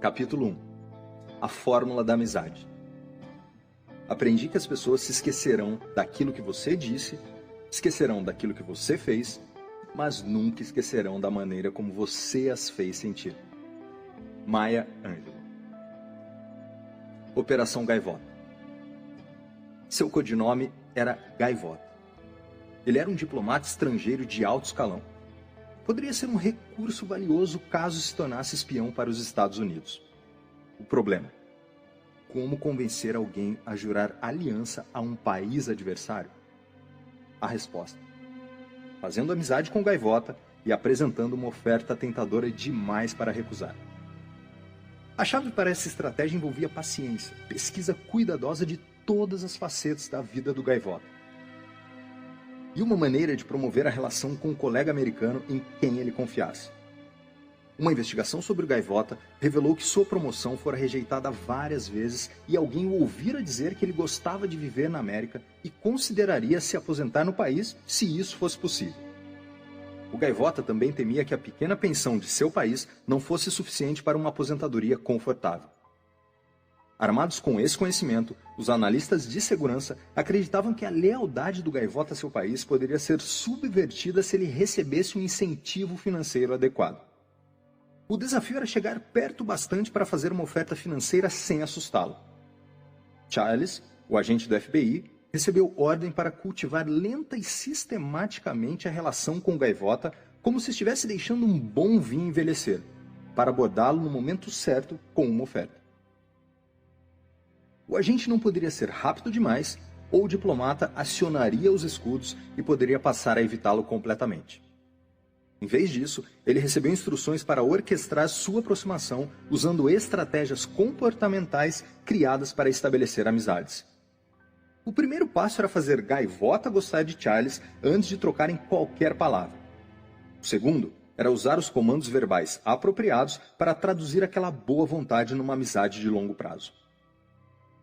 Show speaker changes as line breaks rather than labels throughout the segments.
Capítulo 1. A fórmula da amizade. Aprendi que as pessoas se esquecerão daquilo que você disse, esquecerão daquilo que você fez, mas nunca esquecerão da maneira como você as fez sentir. Maya Angelou. Operação Gaivota. Seu codinome era Gaivota. Ele era um diplomata estrangeiro de alto escalão. Poderia ser um recurso valioso caso se tornasse espião para os Estados Unidos. O problema: como convencer alguém a jurar aliança a um país adversário? A resposta: fazendo amizade com Gaivota e apresentando uma oferta tentadora demais para recusar. A chave para essa estratégia envolvia paciência, pesquisa cuidadosa de todas as facetas da vida do Gaivota. E uma maneira de promover a relação com um colega americano em quem ele confiasse. Uma investigação sobre o Gaivota revelou que sua promoção fora rejeitada várias vezes e alguém o ouvira dizer que ele gostava de viver na América e consideraria se aposentar no país se isso fosse possível. O Gaivota também temia que a pequena pensão de seu país não fosse suficiente para uma aposentadoria confortável. Armados com esse conhecimento, os analistas de segurança acreditavam que a lealdade do Gaivota a seu país poderia ser subvertida se ele recebesse um incentivo financeiro adequado. O desafio era chegar perto bastante para fazer uma oferta financeira sem assustá-lo. Charles, o agente do FBI, recebeu ordem para cultivar lenta e sistematicamente a relação com o Gaivota como se estivesse deixando um bom vinho envelhecer, para abordá-lo no momento certo com uma oferta. O agente não poderia ser rápido demais, ou o diplomata acionaria os escudos e poderia passar a evitá-lo completamente. Em vez disso, ele recebeu instruções para orquestrar sua aproximação usando estratégias comportamentais criadas para estabelecer amizades. O primeiro passo era fazer Gaivota gostar de Charles antes de trocarem qualquer palavra. O segundo era usar os comandos verbais apropriados para traduzir aquela boa vontade numa amizade de longo prazo.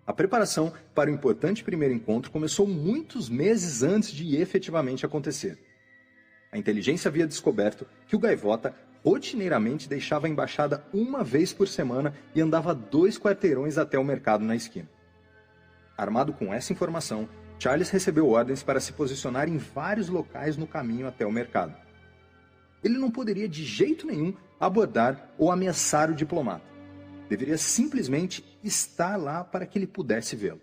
A preparação para o importante primeiro encontro começou muitos meses antes de efetivamente acontecer. A inteligência havia descoberto que o Gaivota rotineiramente deixava a embaixada uma vez por semana e andava 2 quarteirões até o mercado na esquina. Armado com essa informação, Charles recebeu ordens para se posicionar em vários locais no caminho até o mercado. Ele não poderia de jeito nenhum abordar ou ameaçar o diplomata. Deveria simplesmente estar lá para que ele pudesse vê-lo.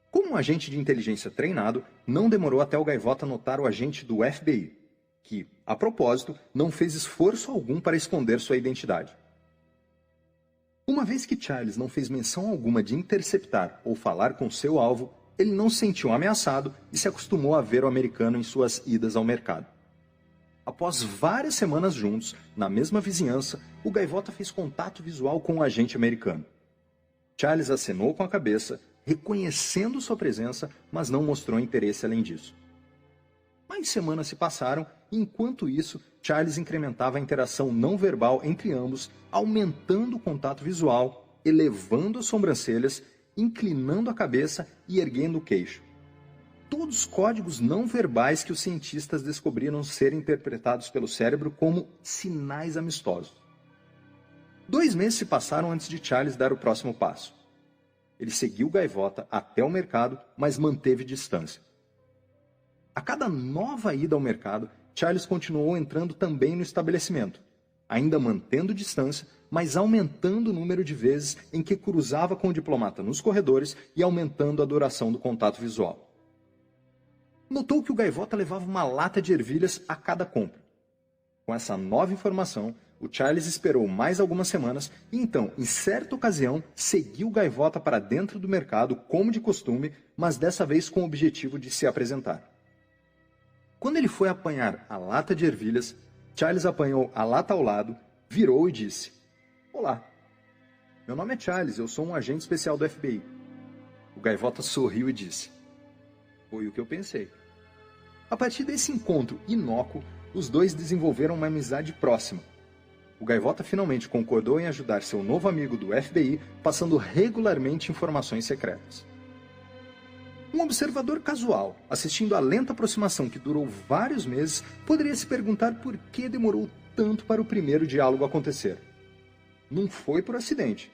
Como um agente de inteligência treinado, não demorou até o Gaivota notar o agente do FBI, que, a propósito, não fez esforço algum para esconder sua identidade. Uma vez que Charles não fez menção alguma de interceptar ou falar com seu alvo, ele não se sentiu ameaçado e se acostumou a ver o americano em suas idas ao mercado. Após várias semanas juntos, na mesma vizinhança, o Gaivota fez contato visual com o agente americano. Charles acenou com a cabeça, reconhecendo sua presença, mas não mostrou interesse além disso. Mais semanas se passaram e, enquanto isso, Charles incrementava a interação não verbal entre ambos, aumentando o contato visual, elevando as sobrancelhas, inclinando a cabeça e erguendo o queixo. Todos códigos não verbais que os cientistas descobriram ser interpretados pelo cérebro como sinais amistosos. 2 meses se passaram antes de Charles dar o próximo passo. Ele seguiu Gaivota até o mercado, mas manteve distância. A cada nova ida ao mercado, Charles continuou entrando também no estabelecimento, ainda mantendo distância, mas aumentando o número de vezes em que cruzava com o diplomata nos corredores e aumentando a duração do contato visual. Notou que o Gaivota levava uma lata de ervilhas a cada compra. Com essa nova informação, o Charles esperou mais algumas semanas e então, em certa ocasião, seguiu o Gaivota para dentro do mercado, como de costume, mas dessa vez com o objetivo de se apresentar. Quando ele foi apanhar a lata de ervilhas, Charles apanhou a lata ao lado, virou e disse: "Olá, meu nome é Charles, eu sou um agente especial do FBI." O Gaivota sorriu e disse: "Foi o que eu pensei." A partir desse encontro inócuo, os dois desenvolveram uma amizade próxima. O Gaivota finalmente concordou em ajudar seu novo amigo do FBI, passando regularmente informações secretas. Um observador casual, assistindo à lenta aproximação que durou vários meses, poderia se perguntar por que demorou tanto para o primeiro diálogo acontecer. Não foi por acidente.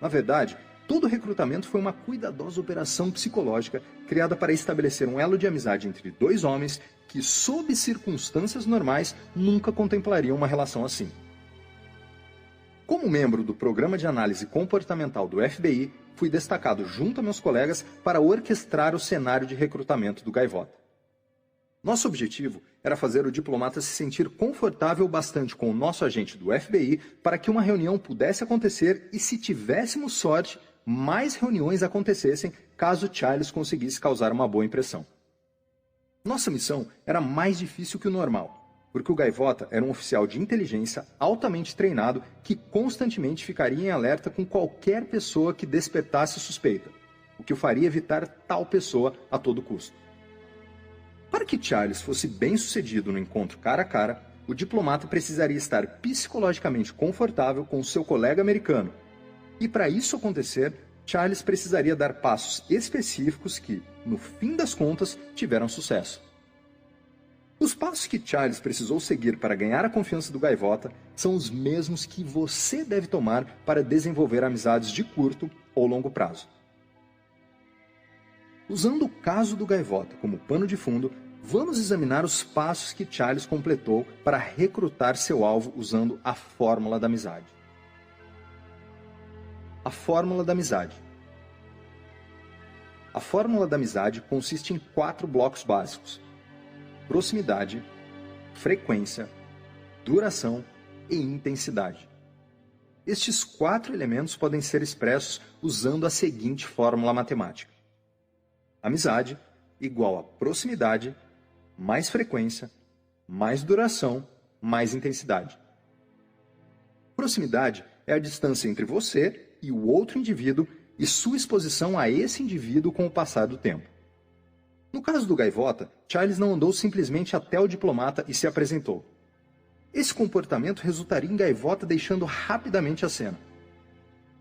Na verdade, todo o recrutamento foi uma cuidadosa operação psicológica criada para estabelecer um elo de amizade entre dois homens que, sob circunstâncias normais, nunca contemplariam uma relação assim. Como membro do Programa de Análise Comportamental do FBI, fui destacado junto a meus colegas para orquestrar o cenário de recrutamento do Gaivota. Nosso objetivo era fazer o diplomata se sentir confortável bastante com o nosso agente do FBI para que uma reunião pudesse acontecer e, se tivéssemos sorte, mais reuniões acontecessem caso Charles conseguisse causar uma boa impressão. Nossa missão era mais difícil que o normal, porque o Gaivota era um oficial de inteligência altamente treinado que constantemente ficaria em alerta com qualquer pessoa que despertasse suspeita, o que o faria evitar tal pessoa a todo custo. Para que Charles fosse bem-sucedido no encontro cara a cara, o diplomata precisaria estar psicologicamente confortável com seu colega americano. E para isso acontecer, Charles precisaria dar passos específicos que, no fim das contas, tiveram sucesso. Os passos que Charles precisou seguir para ganhar a confiança do Gaivota são os mesmos que você deve tomar para desenvolver amizades de curto ou longo prazo. Usando o caso do Gaivota como pano de fundo, vamos examinar os passos que Charles completou para recrutar seu alvo usando a fórmula da amizade. A fórmula da amizade. A fórmula da amizade consiste em 4 blocos básicos: proximidade, frequência, duração e intensidade. Estes 4 elementos podem ser expressos usando a seguinte fórmula matemática: amizade igual a proximidade, mais frequência, mais duração, mais intensidade. Proximidade é a distância entre você e o outro indivíduo e sua exposição a esse indivíduo com o passar do tempo. No caso do Gaivota, Charles não andou simplesmente até o diplomata e se apresentou. Esse comportamento resultaria em Gaivota deixando rapidamente a cena.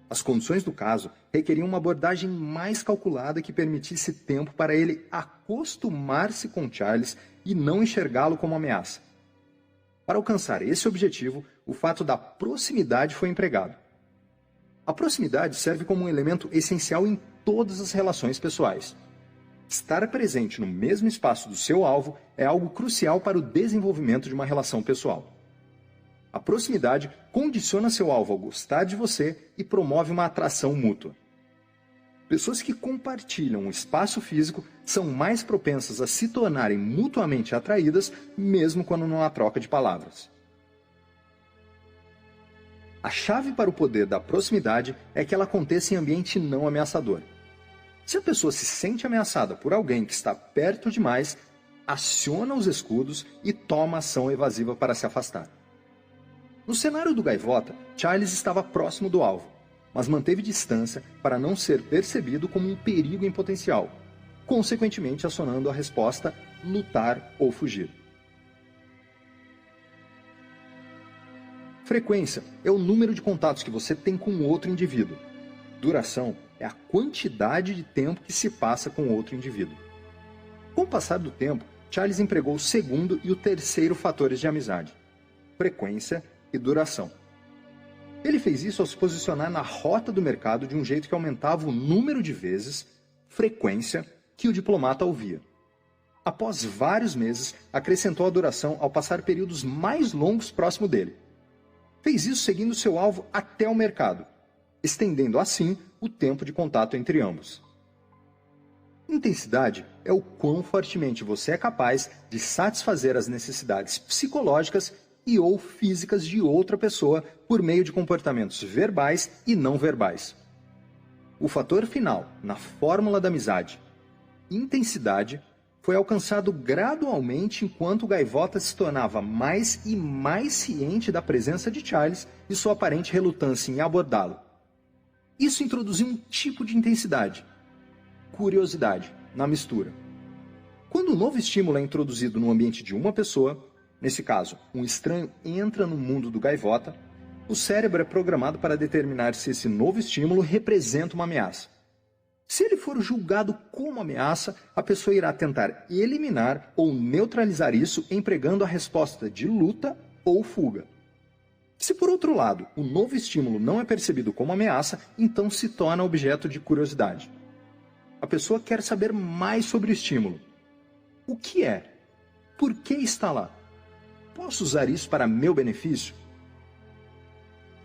As condições do caso requeriam uma abordagem mais calculada que permitisse tempo para ele acostumar-se com Charles e não enxergá-lo como ameaça. Para alcançar esse objetivo, o fato da proximidade foi empregado. A proximidade serve como um elemento essencial em todas as relações pessoais. Estar presente no mesmo espaço do seu alvo é algo crucial para o desenvolvimento de uma relação pessoal. A proximidade condiciona seu alvo a gostar de você e promove uma atração mútua. Pessoas que compartilham um espaço físico são mais propensas a se tornarem mutuamente atraídas, mesmo quando não há troca de palavras. A chave para o poder da proximidade é que ela aconteça em ambiente não ameaçador. Se a pessoa se sente ameaçada por alguém que está perto demais, aciona os escudos e toma ação evasiva para se afastar. No cenário do Gaivota, Charles estava próximo do alvo, mas manteve distância para não ser percebido como um perigo em potencial, consequentemente acionando a resposta lutar ou fugir. Frequência é o número de contatos que você tem com outro indivíduo. Duração é a quantidade de tempo que se passa com outro indivíduo. Com o passar do tempo, Charles empregou o segundo e o terceiro fatores de amizade: frequência e duração. Ele fez isso ao se posicionar na rota do mercado de um jeito que aumentava o número de vezes, frequência, que o diplomata ouvia. Após vários meses, acrescentou a duração ao passar períodos mais longos próximo dele. Fez isso seguindo seu alvo até o mercado, estendendo assim o tempo de contato entre ambos. Intensidade é o quão fortemente você é capaz de satisfazer as necessidades psicológicas e ou físicas de outra pessoa por meio de comportamentos verbais e não verbais. O fator final na fórmula da amizade, intensidade, foi alcançado gradualmente enquanto o Gaivota se tornava mais e mais ciente da presença de Charles e sua aparente relutância em abordá-lo. Isso introduziu um tipo de intensidade, curiosidade, na mistura. Quando um novo estímulo é introduzido no ambiente de uma pessoa, nesse caso, um estranho entra no mundo do Gaivota, o cérebro é programado para determinar se esse novo estímulo representa uma ameaça. Se ele for julgado como ameaça, a pessoa irá tentar eliminar ou neutralizar isso empregando a resposta de luta ou fuga. Se por outro lado, o novo estímulo não é percebido como ameaça, então se torna objeto de curiosidade. A pessoa quer saber mais sobre o estímulo. O que é? Por que está lá? Posso usar isso para meu benefício?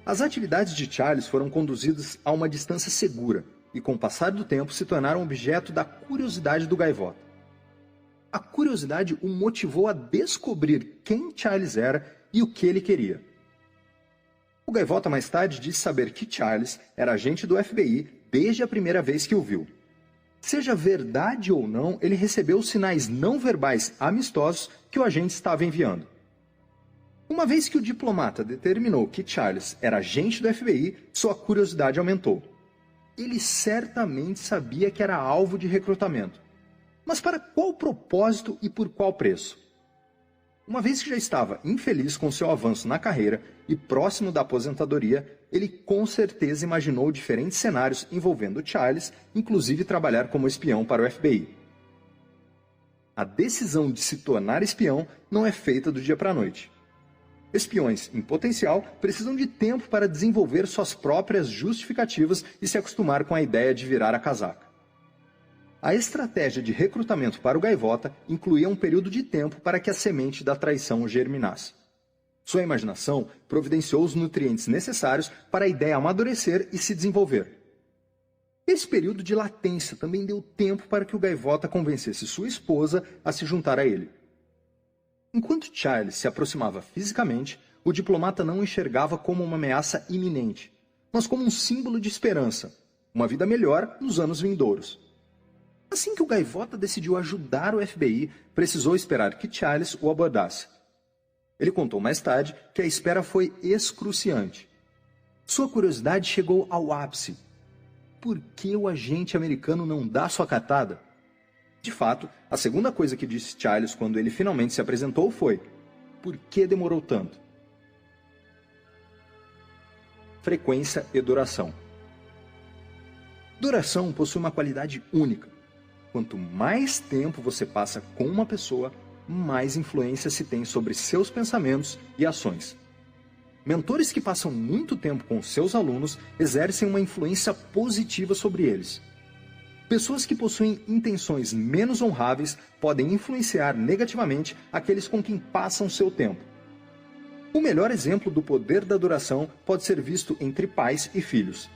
As atividades de Charles foram conduzidas a uma distância segura e, com o passar do tempo, se tornaram objeto da curiosidade do gaivota. A curiosidade o motivou a descobrir quem Charles era e o que ele queria. O gaivota mais tarde disse saber que Charles era agente do FBI desde a primeira vez que o viu. Seja verdade ou não, ele recebeu sinais não verbais amistosos que o agente estava enviando. Uma vez que o diplomata determinou que Charles era agente do FBI, sua curiosidade aumentou. Ele certamente sabia que era alvo de recrutamento. Mas para qual propósito e por qual preço? Uma vez que já estava infeliz com seu avanço na carreira e próximo da aposentadoria, ele com certeza imaginou diferentes cenários envolvendo Charles, inclusive trabalhar como espião para o FBI. A decisão de se tornar espião não é feita do dia para a noite. Espiões em potencial precisam de tempo para desenvolver suas próprias justificativas e se acostumar com a ideia de virar a casaca. A estratégia de recrutamento para o gaivota incluía um período de tempo para que a semente da traição germinasse. Sua imaginação providenciou os nutrientes necessários para a ideia amadurecer e se desenvolver. Esse período de latência também deu tempo para que o gaivota convencesse sua esposa a se juntar a ele. Enquanto Charles se aproximava fisicamente, o diplomata não o enxergava como uma ameaça iminente, mas como um símbolo de esperança, uma vida melhor nos anos vindouros. Assim que o gaivota decidiu ajudar o FBI, precisou esperar que Charles o abordasse. Ele contou mais tarde que a espera foi excruciante. Sua curiosidade chegou ao ápice. Por que o agente americano não dá sua cartada? De fato, a segunda coisa que disse Charles quando ele finalmente se apresentou foi: por que demorou tanto? Frequência e duração. Duração possui uma qualidade única. Quanto mais tempo você passa com uma pessoa, mais influência se tem sobre seus pensamentos e ações. Mentores que passam muito tempo com seus alunos exercem uma influência positiva sobre eles. Pessoas que possuem intenções menos honráveis podem influenciar negativamente aqueles com quem passam seu tempo. O melhor exemplo do poder da duração pode ser visto entre pais e filhos.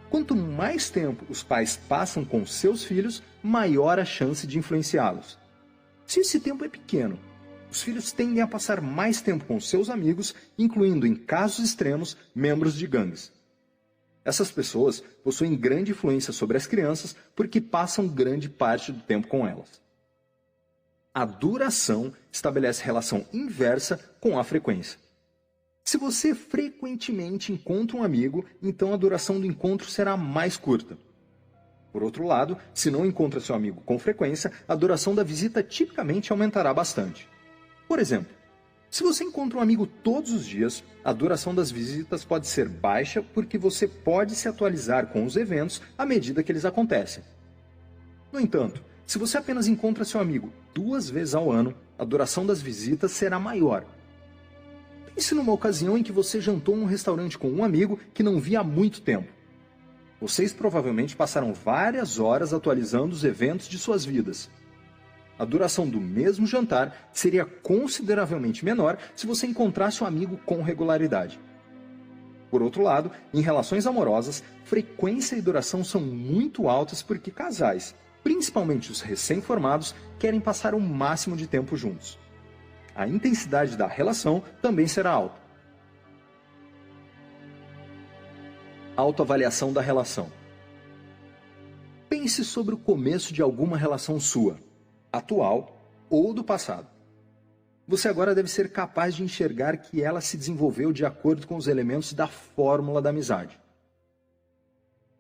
Quanto mais tempo os pais passam com seus filhos, maior a chance de influenciá-los. Se esse tempo é pequeno, os filhos tendem a passar mais tempo com seus amigos, incluindo, em casos extremos, membros de gangues. Essas pessoas possuem grande influência sobre as crianças porque passam grande parte do tempo com elas. A duração estabelece relação inversa com a frequência. Se você frequentemente encontra um amigo, então a duração do encontro será mais curta. Por outro lado, se não encontra seu amigo com frequência, a duração da visita tipicamente aumentará bastante. Por exemplo, se você encontra um amigo todos os dias, a duração das visitas pode ser baixa porque você pode se atualizar com os eventos à medida que eles acontecem. No entanto, se você apenas encontra seu amigo 2 vezes ao ano, a duração das visitas será maior. Pense numa ocasião em que você jantou em um restaurante com um amigo que não via há muito tempo. Vocês provavelmente passaram várias horas atualizando os eventos de suas vidas. A duração do mesmo jantar seria consideravelmente menor se você encontrasse um amigo com regularidade. Por outro lado, em relações amorosas, frequência e duração são muito altas porque casais, principalmente os recém-formados, querem passar o máximo de tempo juntos. A intensidade da relação também será alta. Autoavaliação da relação. Pense sobre o começo de alguma relação sua, atual ou do passado. Você agora deve ser capaz de enxergar que ela se desenvolveu de acordo com os elementos da fórmula da amizade.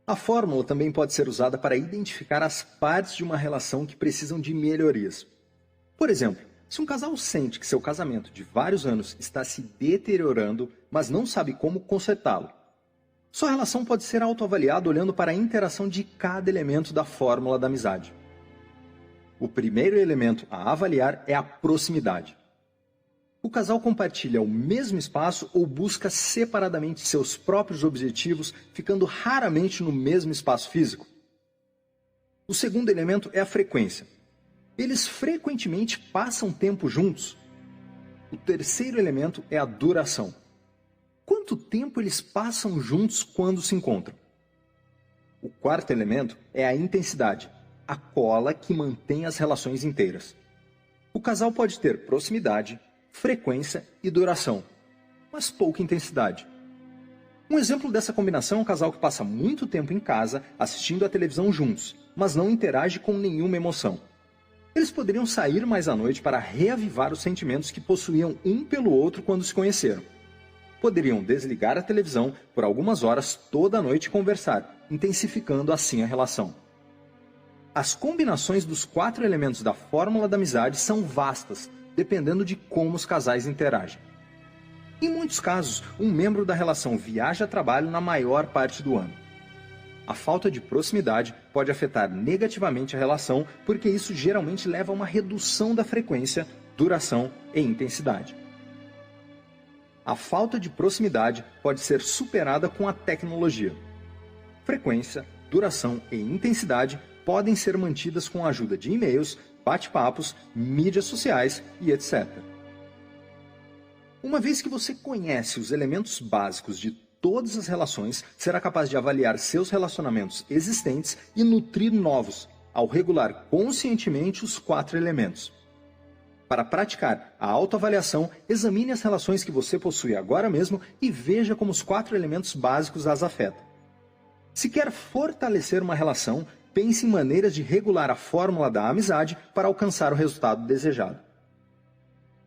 A fórmula também pode ser usada para identificar as partes de uma relação que precisam de melhorias. Por exemplo, se um casal sente que seu casamento de vários anos está se deteriorando, mas não sabe como consertá-lo, sua relação pode ser autoavaliada olhando para a interação de cada elemento da fórmula da amizade. O primeiro elemento a avaliar é a proximidade. O casal compartilha o mesmo espaço ou busca separadamente seus próprios objetivos, ficando raramente no mesmo espaço físico? O segundo elemento é a frequência. Eles frequentemente passam tempo juntos? O terceiro elemento é a duração. Quanto tempo eles passam juntos quando se encontram? O quarto elemento é a intensidade, a cola que mantém as relações inteiras. O casal pode ter proximidade, frequência e duração, mas pouca intensidade. Um exemplo dessa combinação é um casal que passa muito tempo em casa assistindo a televisão juntos, mas não interage com nenhuma emoção. Eles poderiam sair mais à noite para reavivar os sentimentos que possuíam um pelo outro quando se conheceram. Poderiam desligar a televisão por algumas horas toda a noite e conversar, intensificando assim a relação. As combinações dos 4 elementos da fórmula da amizade são vastas, dependendo de como os casais interagem. Em muitos casos, um membro da relação viaja a trabalho na maior parte do ano. A falta de proximidade pode afetar negativamente a relação, porque isso geralmente leva a uma redução da frequência, duração e intensidade. A falta de proximidade pode ser superada com a tecnologia. Frequência, duração e intensidade podem ser mantidas com a ajuda de e-mails, bate-papos, mídias sociais e etc. Uma vez que você conhece os elementos básicos de todas as relações, será capaz de avaliar seus relacionamentos existentes e nutrir novos, ao regular conscientemente os 4 elementos. Para praticar a autoavaliação, examine as relações que você possui agora mesmo e veja como os 4 elementos básicos as afetam. Se quer fortalecer uma relação, pense em maneiras de regular a fórmula da amizade para alcançar o resultado desejado.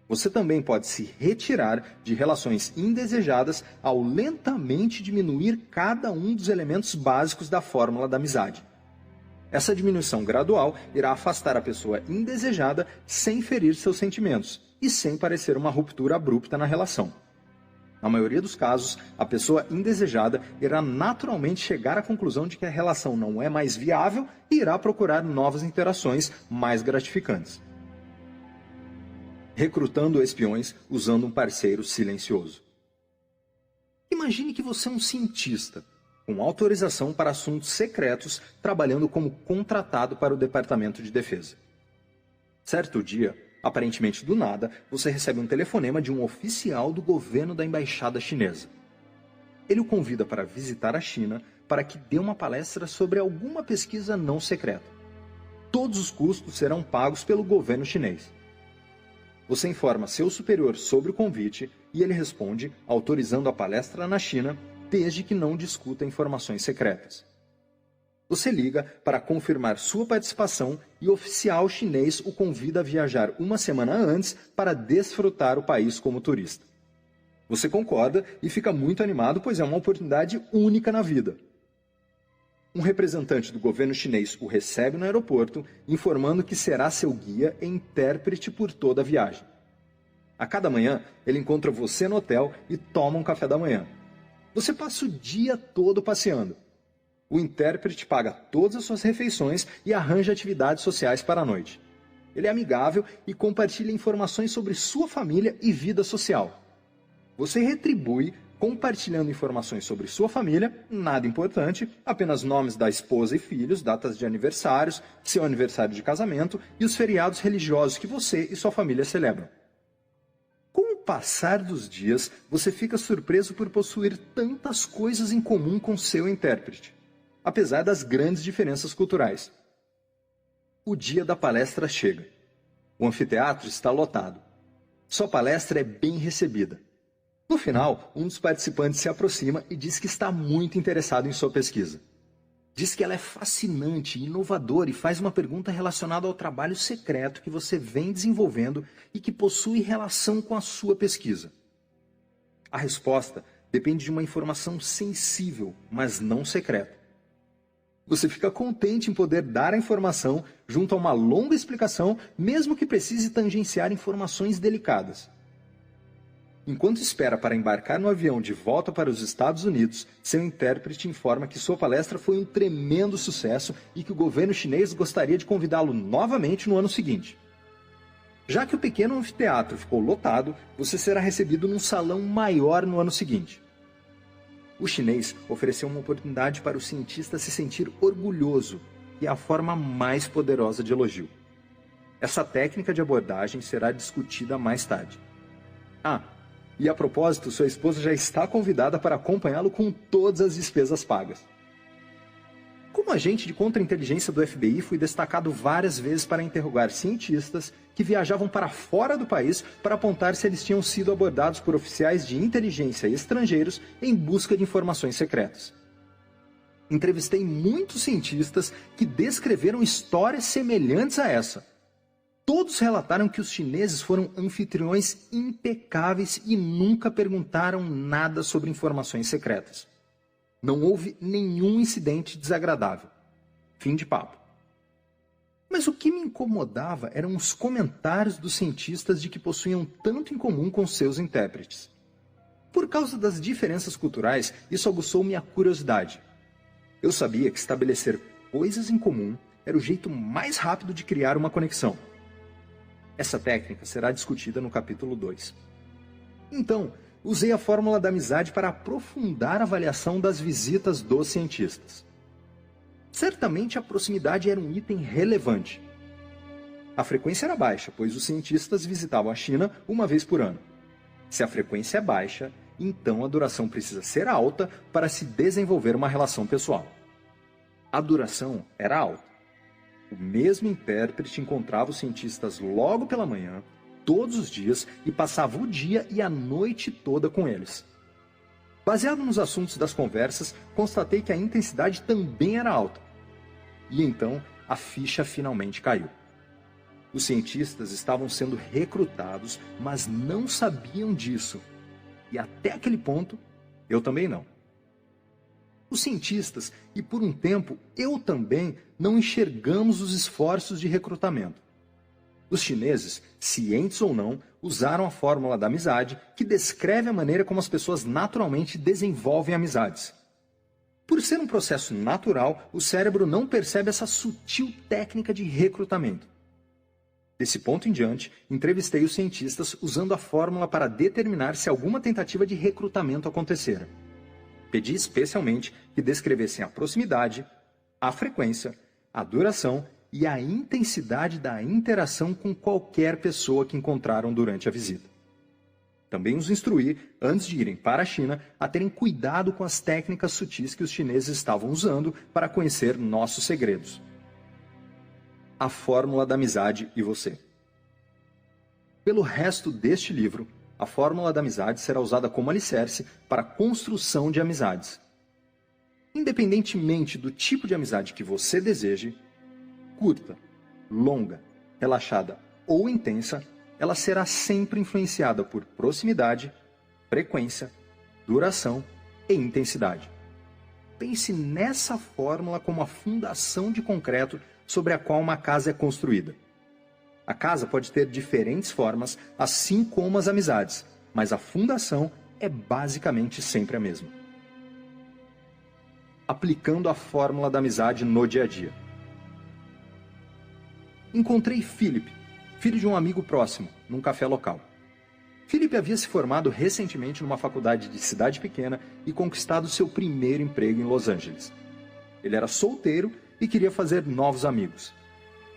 Você também pode se retirar de relações indesejadas ao lentamente diminuir cada um dos elementos básicos da fórmula da amizade. Essa diminuição gradual irá afastar a pessoa indesejada sem ferir seus sentimentos e sem parecer uma ruptura abrupta na relação. Na maioria dos casos, a pessoa indesejada irá naturalmente chegar à conclusão de que a relação não é mais viável e irá procurar novas interações mais gratificantes. Recrutando espiões usando um parceiro silencioso. Imagine que você é um cientista, com autorização para assuntos secretos, trabalhando como contratado para o Departamento de Defesa. Certo dia, aparentemente do nada, você recebe um telefonema de um oficial do governo da embaixada chinesa. Ele o convida para visitar a China para que dê uma palestra sobre alguma pesquisa não secreta. Todos os custos serão pagos pelo governo chinês. Você informa seu superior sobre o convite e ele responde autorizando a palestra na China, desde que não discuta informações secretas. Você liga para confirmar sua participação e o oficial chinês o convida a viajar uma semana antes para desfrutar o país como turista. Você concorda e fica muito animado, pois é uma oportunidade única na vida. Um representante do governo chinês o recebe no aeroporto, informando que será seu guia e intérprete por toda a viagem. A cada manhã, ele encontra você no hotel e toma um café da manhã. Você passa o dia todo passeando. O intérprete paga todas as suas refeições e arranja atividades sociais para a noite. Ele é amigável e compartilha informações sobre sua família e vida social. Você retribui compartilhando informações sobre sua família, nada importante, apenas nomes da esposa e filhos, datas de aniversários, seu aniversário de casamento e os feriados religiosos que você e sua família celebram. Com o passar dos dias, você fica surpreso por possuir tantas coisas em comum com seu intérprete, apesar das grandes diferenças culturais. O dia da palestra chega. O anfiteatro está lotado. Sua palestra é bem recebida. No final, um dos participantes se aproxima e diz que está muito interessado em sua pesquisa. Diz que ela é fascinante e inovadora e faz uma pergunta relacionada ao trabalho secreto que você vem desenvolvendo e que possui relação com a sua pesquisa. A resposta depende de uma informação sensível, mas não secreta. Você fica contente em poder dar a informação junto a uma longa explicação, mesmo que precise tangenciar informações delicadas. Enquanto espera para embarcar no avião de volta para os Estados Unidos, seu intérprete informa que sua palestra foi um tremendo sucesso e que o governo chinês gostaria de convidá-lo novamente no ano seguinte. Já que o pequeno anfiteatro ficou lotado, você será recebido num salão maior no ano seguinte. O chinês ofereceu uma oportunidade para o cientista se sentir orgulhoso, que é a forma mais poderosa de elogio. Essa técnica de abordagem será discutida mais tarde. E a propósito, sua esposa já está convidada para acompanhá-lo com todas as despesas pagas. Como agente de contra-inteligência do FBI, fui destacado várias vezes para interrogar cientistas que viajavam para fora do país para apontar se eles tinham sido abordados por oficiais de inteligência estrangeiros em busca de informações secretas. Entrevistei muitos cientistas que descreveram histórias semelhantes a essa. Todos relataram que os chineses foram anfitriões impecáveis e nunca perguntaram nada sobre informações secretas. Não houve nenhum incidente desagradável. Fim de papo. Mas o que me incomodava eram os comentários dos cientistas de que possuíam tanto em comum com seus intérpretes. Por causa das diferenças culturais, isso aguçou minha curiosidade. Eu sabia que estabelecer coisas em comum era o jeito mais rápido de criar uma conexão. Essa técnica será discutida no capítulo 2. Então, usei a fórmula da amizade para aprofundar a avaliação das visitas dos cientistas. Certamente a proximidade era um item relevante. A frequência era baixa, pois os cientistas visitavam a China uma vez por ano. Se a frequência é baixa, então a duração precisa ser alta para se desenvolver uma relação pessoal. A duração era alta. O mesmo intérprete encontrava os cientistas logo pela manhã, todos os dias, e passava o dia e a noite toda com eles. Baseado nos assuntos das conversas, constatei que a intensidade também era alta. E então a ficha finalmente caiu. Os cientistas estavam sendo recrutados, mas não sabiam disso. E até aquele ponto, eu também não. Os cientistas, e por um tempo eu também, não enxergamos os esforços de recrutamento. Os chineses, cientes ou não, usaram a fórmula da amizade, que descreve a maneira como as pessoas naturalmente desenvolvem amizades. Por ser um processo natural, o cérebro não percebe essa sutil técnica de recrutamento. Desse ponto em diante, entrevistei os cientistas usando a fórmula para determinar se alguma tentativa de recrutamento acontecera. Pedi especialmente que descrevessem a proximidade, a frequência, a duração e a intensidade da interação com qualquer pessoa que encontraram durante a visita. Também os instruí, antes de irem para a China, a terem cuidado com as técnicas sutis que os chineses estavam usando para conhecer nossos segredos. A fórmula da amizade e você. Pelo resto deste livro, a fórmula da amizade será usada como alicerce para a construção de amizades. Independentemente do tipo de amizade que você deseje, curta, longa, relaxada ou intensa, ela será sempre influenciada por proximidade, frequência, duração e intensidade. Pense nessa fórmula como a fundação de concreto sobre a qual uma casa é construída. A casa pode ter diferentes formas, assim como as amizades, mas a fundação é basicamente sempre a mesma. Aplicando a fórmula da amizade no dia a dia. Encontrei Philip, filho de um amigo próximo, num café local. Philip havia se formado recentemente numa faculdade de cidade pequena e conquistado seu primeiro emprego em Los Angeles. Ele era solteiro e queria fazer novos amigos.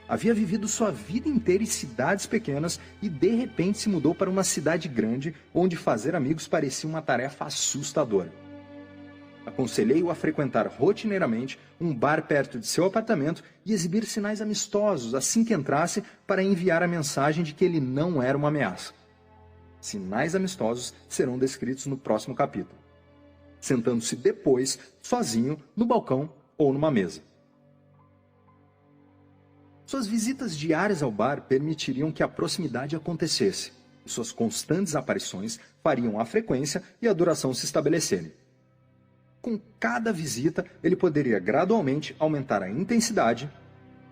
Havia vivido sua vida inteira em cidades pequenas e de repente se mudou para uma cidade grande onde fazer amigos parecia uma tarefa assustadora. Aconselhei-o a frequentar rotineiramente um bar perto de seu apartamento e exibir sinais amistosos assim que entrasse para enviar a mensagem de que ele não era uma ameaça. Sinais amistosos serão descritos no próximo capítulo. Sentando-se depois, sozinho, no balcão ou numa mesa. Suas visitas diárias ao bar permitiriam que a proximidade acontecesse, e suas constantes aparições fariam a frequência e a duração se estabelecerem. Com cada visita, ele poderia gradualmente aumentar a intensidade,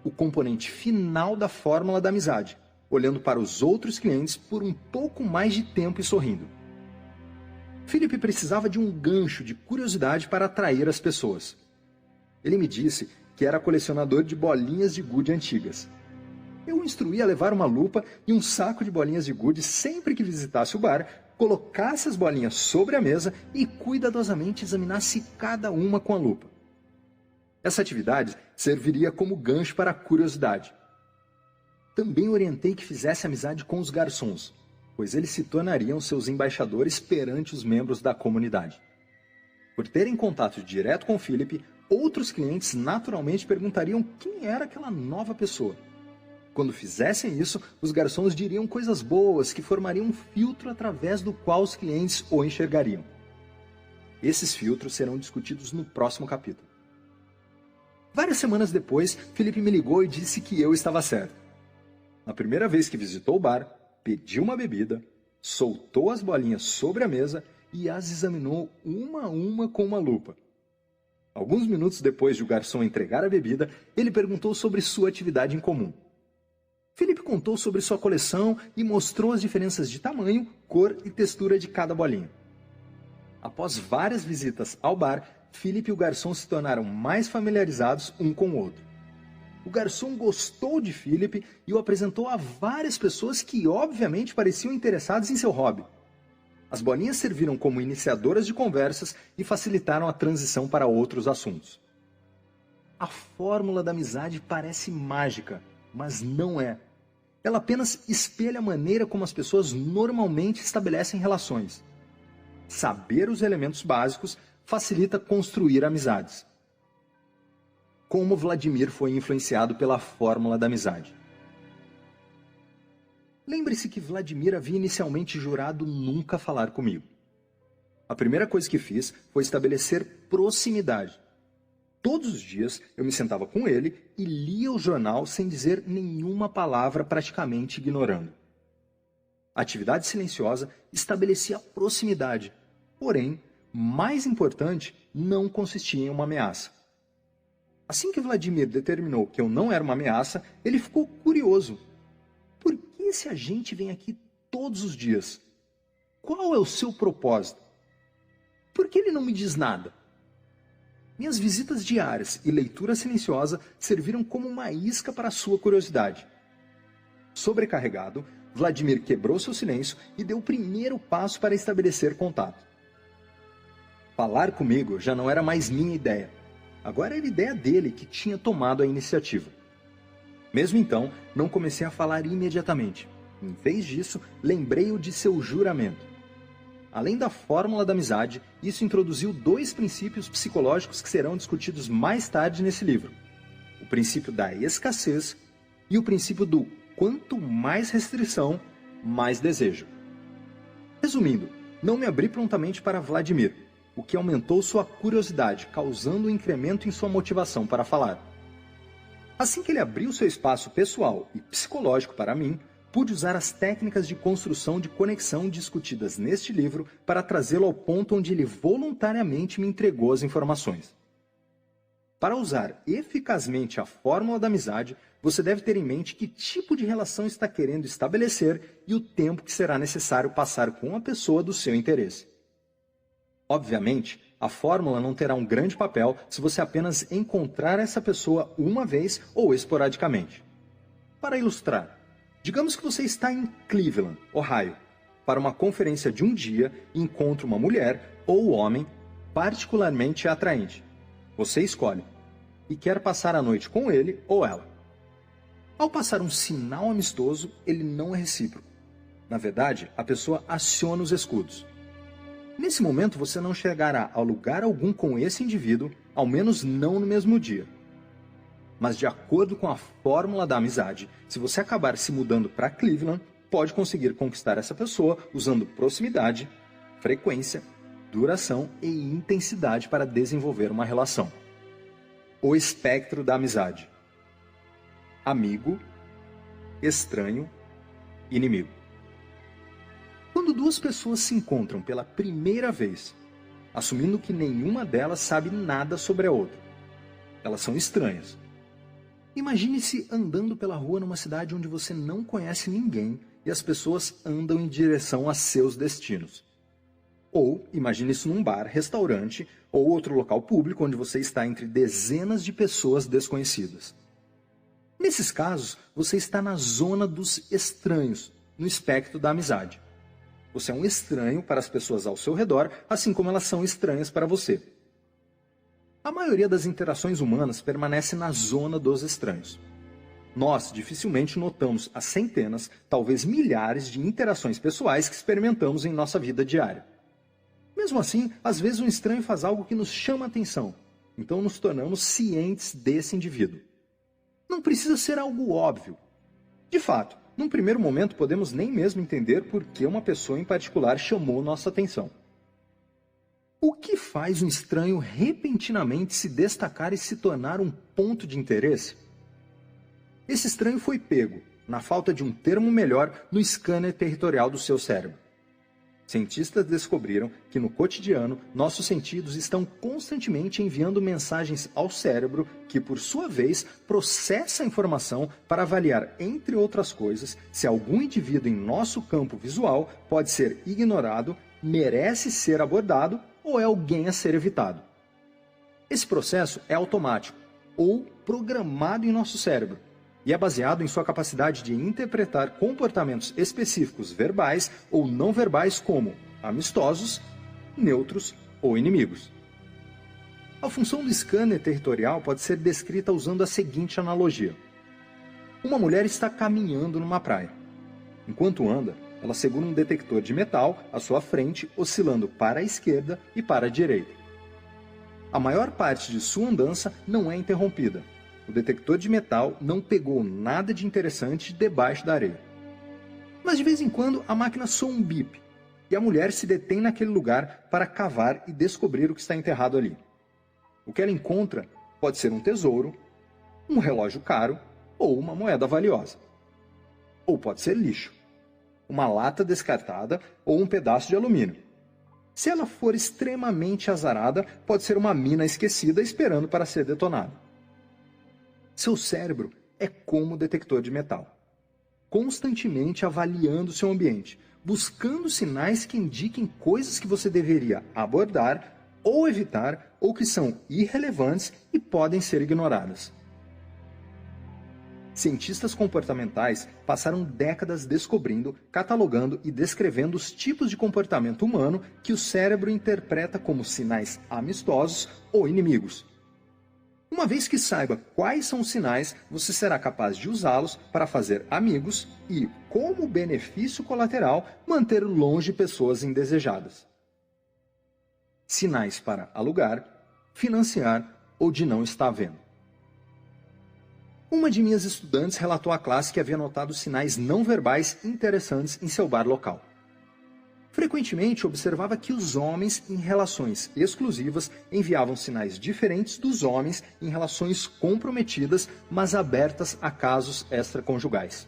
o componente final da fórmula da amizade, olhando para os outros clientes por um pouco mais de tempo e sorrindo. Philip precisava de um gancho de curiosidade para atrair as pessoas. Ele me disse que era colecionador de bolinhas de gude antigas. eu o instruí a levar uma lupa e um saco de bolinhas de gude sempre que visitasse o bar, colocasse as bolinhas sobre a mesa e cuidadosamente examinasse cada uma com a lupa. Essa atividade serviria como gancho para a curiosidade. Também orientei que fizesse amizade com os garçons, pois eles se tornariam seus embaixadores perante os membros da comunidade. Por terem contato direto com Philip, outros clientes naturalmente perguntariam quem era aquela nova pessoa. Quando fizessem isso, os garçons diriam coisas boas que formariam um filtro através do qual os clientes o enxergariam. Esses filtros serão discutidos no próximo capítulo. Várias semanas depois, Philip me ligou e disse que eu estava certo. Na primeira vez que visitou o bar, pediu uma bebida, soltou as bolinhas sobre a mesa e as examinou uma a uma com uma lupa. Alguns minutos depois de o garçom entregar a bebida, ele perguntou sobre sua atividade em comum. Philip contou sobre sua coleção e mostrou as diferenças de tamanho, cor e textura de cada bolinha. Após várias visitas ao bar, Philip e o garçom se tornaram mais familiarizados um com o outro. O garçom gostou de Philip e o apresentou a várias pessoas que obviamente pareciam interessadas em seu hobby. As bolinhas serviram como iniciadoras de conversas e facilitaram a transição para outros assuntos. A fórmula da amizade parece mágica, mas não é. Ela apenas espelha a maneira como as pessoas normalmente estabelecem relações. Saber os elementos básicos facilita construir amizades. Como Vladimir foi influenciado pela fórmula da amizade. Lembre-se que Vladimir havia inicialmente jurado nunca falar comigo. A primeira coisa que fiz foi estabelecer proximidade. Todos os dias eu me sentava com ele e lia o jornal sem dizer nenhuma palavra, praticamente ignorando. A atividade silenciosa estabelecia proximidade, porém, mais importante, não consistia em uma ameaça. Assim que Vladimir determinou que eu não era uma ameaça, ele ficou curioso. Por que esse agente vem aqui todos os dias? Qual é o seu propósito? Por que ele não me diz nada? Minhas visitas diárias e leitura silenciosa serviram como uma isca para a sua curiosidade. Sobrecarregado, Vladimir quebrou seu silêncio e deu o primeiro passo para estabelecer contato. Falar comigo já não era mais minha ideia. Agora era a ideia dele que tinha tomado a iniciativa. Mesmo então, não comecei a falar imediatamente. Em vez disso, lembrei-o de seu juramento. Além da fórmula da amizade, isso introduziu 2 princípios psicológicos que serão discutidos mais tarde nesse livro. O princípio da escassez e o princípio do quanto mais restrição, mais desejo. Resumindo, não me abri prontamente para Vladimir, o que aumentou sua curiosidade, causando um incremento em sua motivação para falar. Assim que ele abriu seu espaço pessoal e psicológico para mim, pude usar as técnicas de construção de conexão discutidas neste livro para trazê-lo ao ponto onde ele voluntariamente me entregou as informações. Para usar eficazmente a fórmula da amizade, você deve ter em mente que tipo de relação está querendo estabelecer e o tempo que será necessário passar com a pessoa do seu interesse. Obviamente, a fórmula não terá um grande papel se você apenas encontrar essa pessoa uma vez ou esporadicamente. Para ilustrar, digamos que você está em Cleveland, Ohio, para uma conferência de um dia e encontra uma mulher ou homem particularmente atraente. Você escolhe e quer passar a noite com ele ou ela. Ao passar um sinal amistoso, ele não é recíproco. Na verdade, a pessoa aciona os escudos. Nesse momento, você não chegará a lugar algum com esse indivíduo, ao menos não no mesmo dia. Mas de acordo com a fórmula da amizade, se você acabar se mudando para Cleveland, pode conseguir conquistar essa pessoa usando proximidade, frequência, duração e intensidade para desenvolver uma relação. O espectro da amizade: amigo, estranho, inimigo. Quando 2 pessoas se encontram pela primeira vez, assumindo que nenhuma delas sabe nada sobre a outra, elas são estranhas. Imagine-se andando pela rua numa cidade onde você não conhece ninguém e as pessoas andam em direção a seus destinos. Ou imagine-se num bar, restaurante ou outro local público onde você está entre dezenas de pessoas desconhecidas. Nesses casos, você está na zona dos estranhos, no espectro da amizade. Você é um estranho para as pessoas ao seu redor, assim como elas são estranhas para você. A maioria das interações humanas permanece na zona dos estranhos. Nós dificilmente notamos as centenas, talvez milhares de interações pessoais que experimentamos em nossa vida diária. Mesmo assim, às vezes um estranho faz algo que nos chama a atenção, então nos tornamos cientes desse indivíduo. Não precisa ser algo óbvio. De fato, num primeiro momento podemos nem mesmo entender por que uma pessoa em particular chamou nossa atenção. O que faz um estranho repentinamente se destacar e se tornar um ponto de interesse? Esse estranho foi pego, na falta de um termo melhor, no scanner territorial do seu cérebro. Cientistas descobriram que no cotidiano, nossos sentidos estão constantemente enviando mensagens ao cérebro que, por sua vez, processa a informação para avaliar, entre outras coisas, se algum indivíduo em nosso campo visual pode ser ignorado, merece ser abordado ou é alguém a ser evitado. Esse processo é automático ou programado em nosso cérebro e é baseado em sua capacidade de interpretar comportamentos específicos verbais ou não verbais como amistosos, neutros ou inimigos. A função do scanner territorial pode ser descrita usando a seguinte analogia. Uma mulher está caminhando numa praia. Enquanto anda, ela segura um detector de metal à sua frente, oscilando para a esquerda e para a direita. A maior parte de sua andança não é interrompida. O detector de metal não pegou nada de interessante debaixo da areia. Mas de vez em quando a máquina soa um bip e a mulher se detém naquele lugar para cavar e descobrir o que está enterrado ali. O que ela encontra pode ser um tesouro, um relógio caro ou uma moeda valiosa. Ou pode ser lixo, uma lata descartada ou um pedaço de alumínio. Se ela for extremamente azarada, pode ser uma mina esquecida esperando para ser detonada. Seu cérebro é como detector de metal, constantemente avaliando seu ambiente, buscando sinais que indiquem coisas que você deveria abordar ou evitar ou que são irrelevantes e podem ser ignoradas. Cientistas comportamentais passaram décadas descobrindo, catalogando e descrevendo os tipos de comportamento humano que o cérebro interpreta como sinais amistosos ou inimigos. Uma vez que saiba quais são os sinais, você será capaz de usá-los para fazer amigos e, como benefício colateral, manter longe pessoas indesejadas. Sinais para alugar, financiar ou de não estar vendo. Uma de minhas estudantes relatou à classe que havia notado sinais não verbais interessantes em seu bar local. Frequentemente observava que os homens em relações exclusivas enviavam sinais diferentes dos homens em relações comprometidas, mas abertas a casos extraconjugais.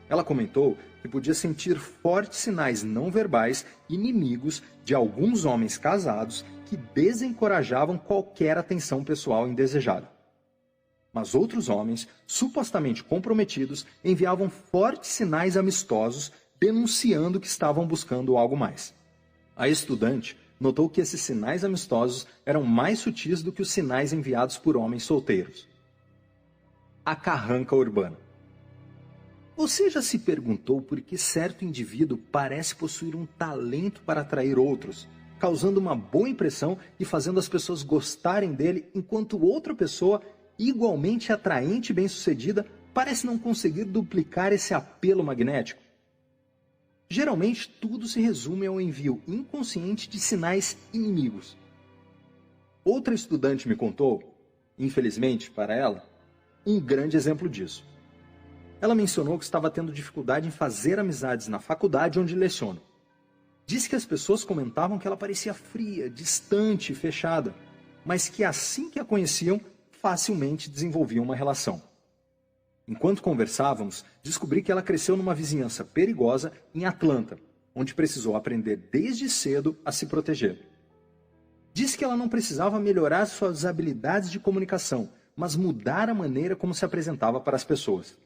Ela comentou que podia sentir fortes sinais não verbais inimigos de alguns homens casados que desencorajavam qualquer atenção pessoal indesejada. Mas outros homens, supostamente comprometidos, enviavam fortes sinais amistosos denunciando que estavam buscando algo mais. A estudante notou que esses sinais amistosos eram mais sutis do que os sinais enviados por homens solteiros. A carranca urbana. Você já se perguntou por que certo indivíduo parece possuir um talento para atrair outros, causando uma boa impressão e fazendo as pessoas gostarem dele, enquanto outra pessoa, igualmente atraente e bem-sucedida, parece não conseguir duplicar esse apelo magnético? Geralmente, tudo se resume ao envio inconsciente de sinais inimigos. Outra estudante me contou, infelizmente para ela, um grande exemplo disso. Ela mencionou que estava tendo dificuldade em fazer amizades na faculdade onde leciona. Disse que as pessoas comentavam que ela parecia fria, distante e fechada, mas que assim que a conheciam, facilmente desenvolviam uma relação. Enquanto conversávamos, descobri que ela cresceu numa vizinhança perigosa em Atlanta, onde precisou aprender desde cedo a se proteger. Disse que ela não precisava melhorar suas habilidades de comunicação, mas mudar a maneira como se apresentava para as pessoas.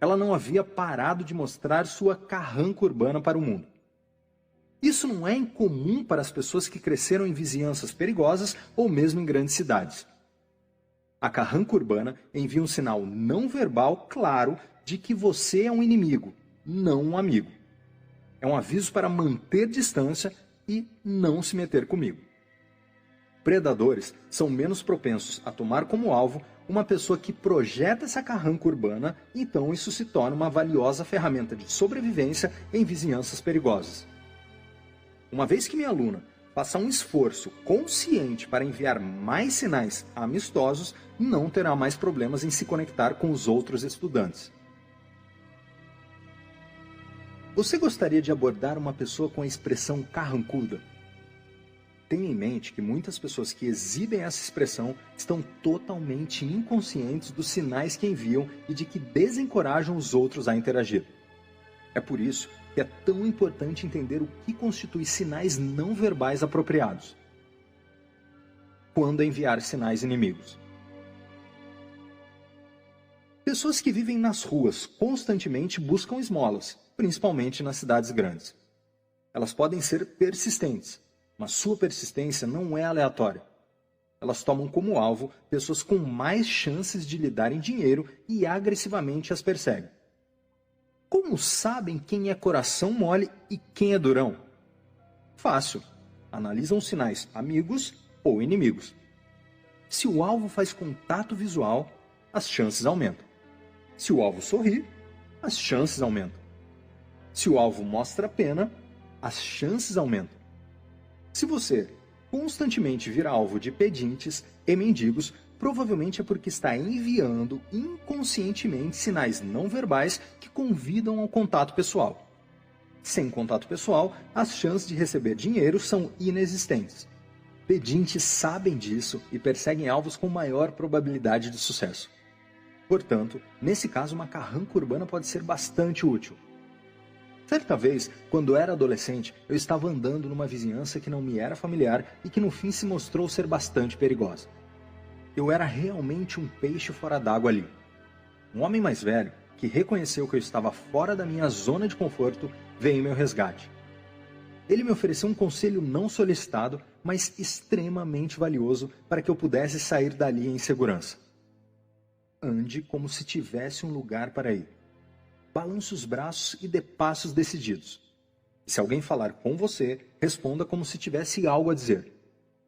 Ela não havia parado de mostrar sua carranca urbana para o mundo. Isso não é incomum para as pessoas que cresceram em vizinhanças perigosas ou mesmo em grandes cidades. A carranca urbana envia um sinal não verbal claro de que você é um inimigo, não um amigo. É um aviso para manter distância e não se meter comigo. Predadores são menos propensos a tomar como alvo uma pessoa que projeta essa carranca urbana, então isso se torna uma valiosa ferramenta de sobrevivência em vizinhanças perigosas. Uma vez que minha aluna faça um esforço consciente para enviar mais sinais amistosos, não terá mais problemas em se conectar com os outros estudantes. Você gostaria de abordar uma pessoa com a expressão carrancuda? Tenha em mente que muitas pessoas que exibem essa expressão estão totalmente inconscientes dos sinais que enviam e de que desencorajam os outros a interagir. É por isso que é tão importante entender o que constitui sinais não verbais apropriados. Quando enviar sinais inimigos? Pessoas que vivem nas ruas constantemente buscam esmolas, principalmente nas cidades grandes. Elas podem ser persistentes, mas sua persistência não é aleatória. Elas tomam como alvo pessoas com mais chances de lhe darem dinheiro e agressivamente as perseguem. Como sabem quem é coração mole e quem é durão? Fácil. Analisam os sinais amigos ou inimigos. Se o alvo faz contato visual, as chances aumentam. Se o alvo sorri, as chances aumentam. Se o alvo mostra pena, as chances aumentam. Se você constantemente vira alvo de pedintes e mendigos, provavelmente é porque está enviando inconscientemente sinais não verbais que convidam ao contato pessoal. Sem contato pessoal, as chances de receber dinheiro são inexistentes. Pedintes sabem disso e perseguem alvos com maior probabilidade de sucesso. Portanto, nesse caso, uma carranca urbana pode ser bastante útil. Certa vez, quando era adolescente, eu estava andando numa vizinhança que não me era familiar e que no fim se mostrou ser bastante perigosa. Eu era realmente um peixe fora d'água ali. Um homem mais velho, que reconheceu que eu estava fora da minha zona de conforto, veio em meu resgate. Ele me ofereceu um conselho não solicitado, mas extremamente valioso para que eu pudesse sair dali em segurança. Ande como se tivesse um lugar para ir. Balance os braços e dê passos decididos. Se alguém falar com você, responda como se tivesse algo a dizer.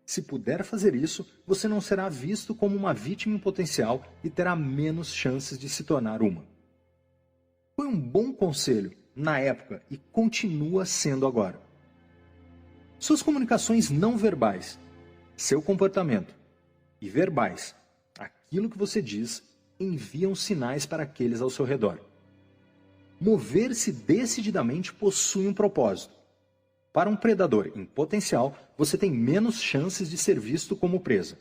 Se puder fazer isso, você não será visto como uma vítima em potencial e terá menos chances de se tornar uma. Foi um bom conselho na época e continua sendo agora. Suas comunicações não verbais, seu comportamento, e verbais, aquilo que você diz, enviam sinais para aqueles ao seu redor. Mover-se decididamente possui um propósito. Para um predador em potencial, você tem menos chances de ser visto como presa.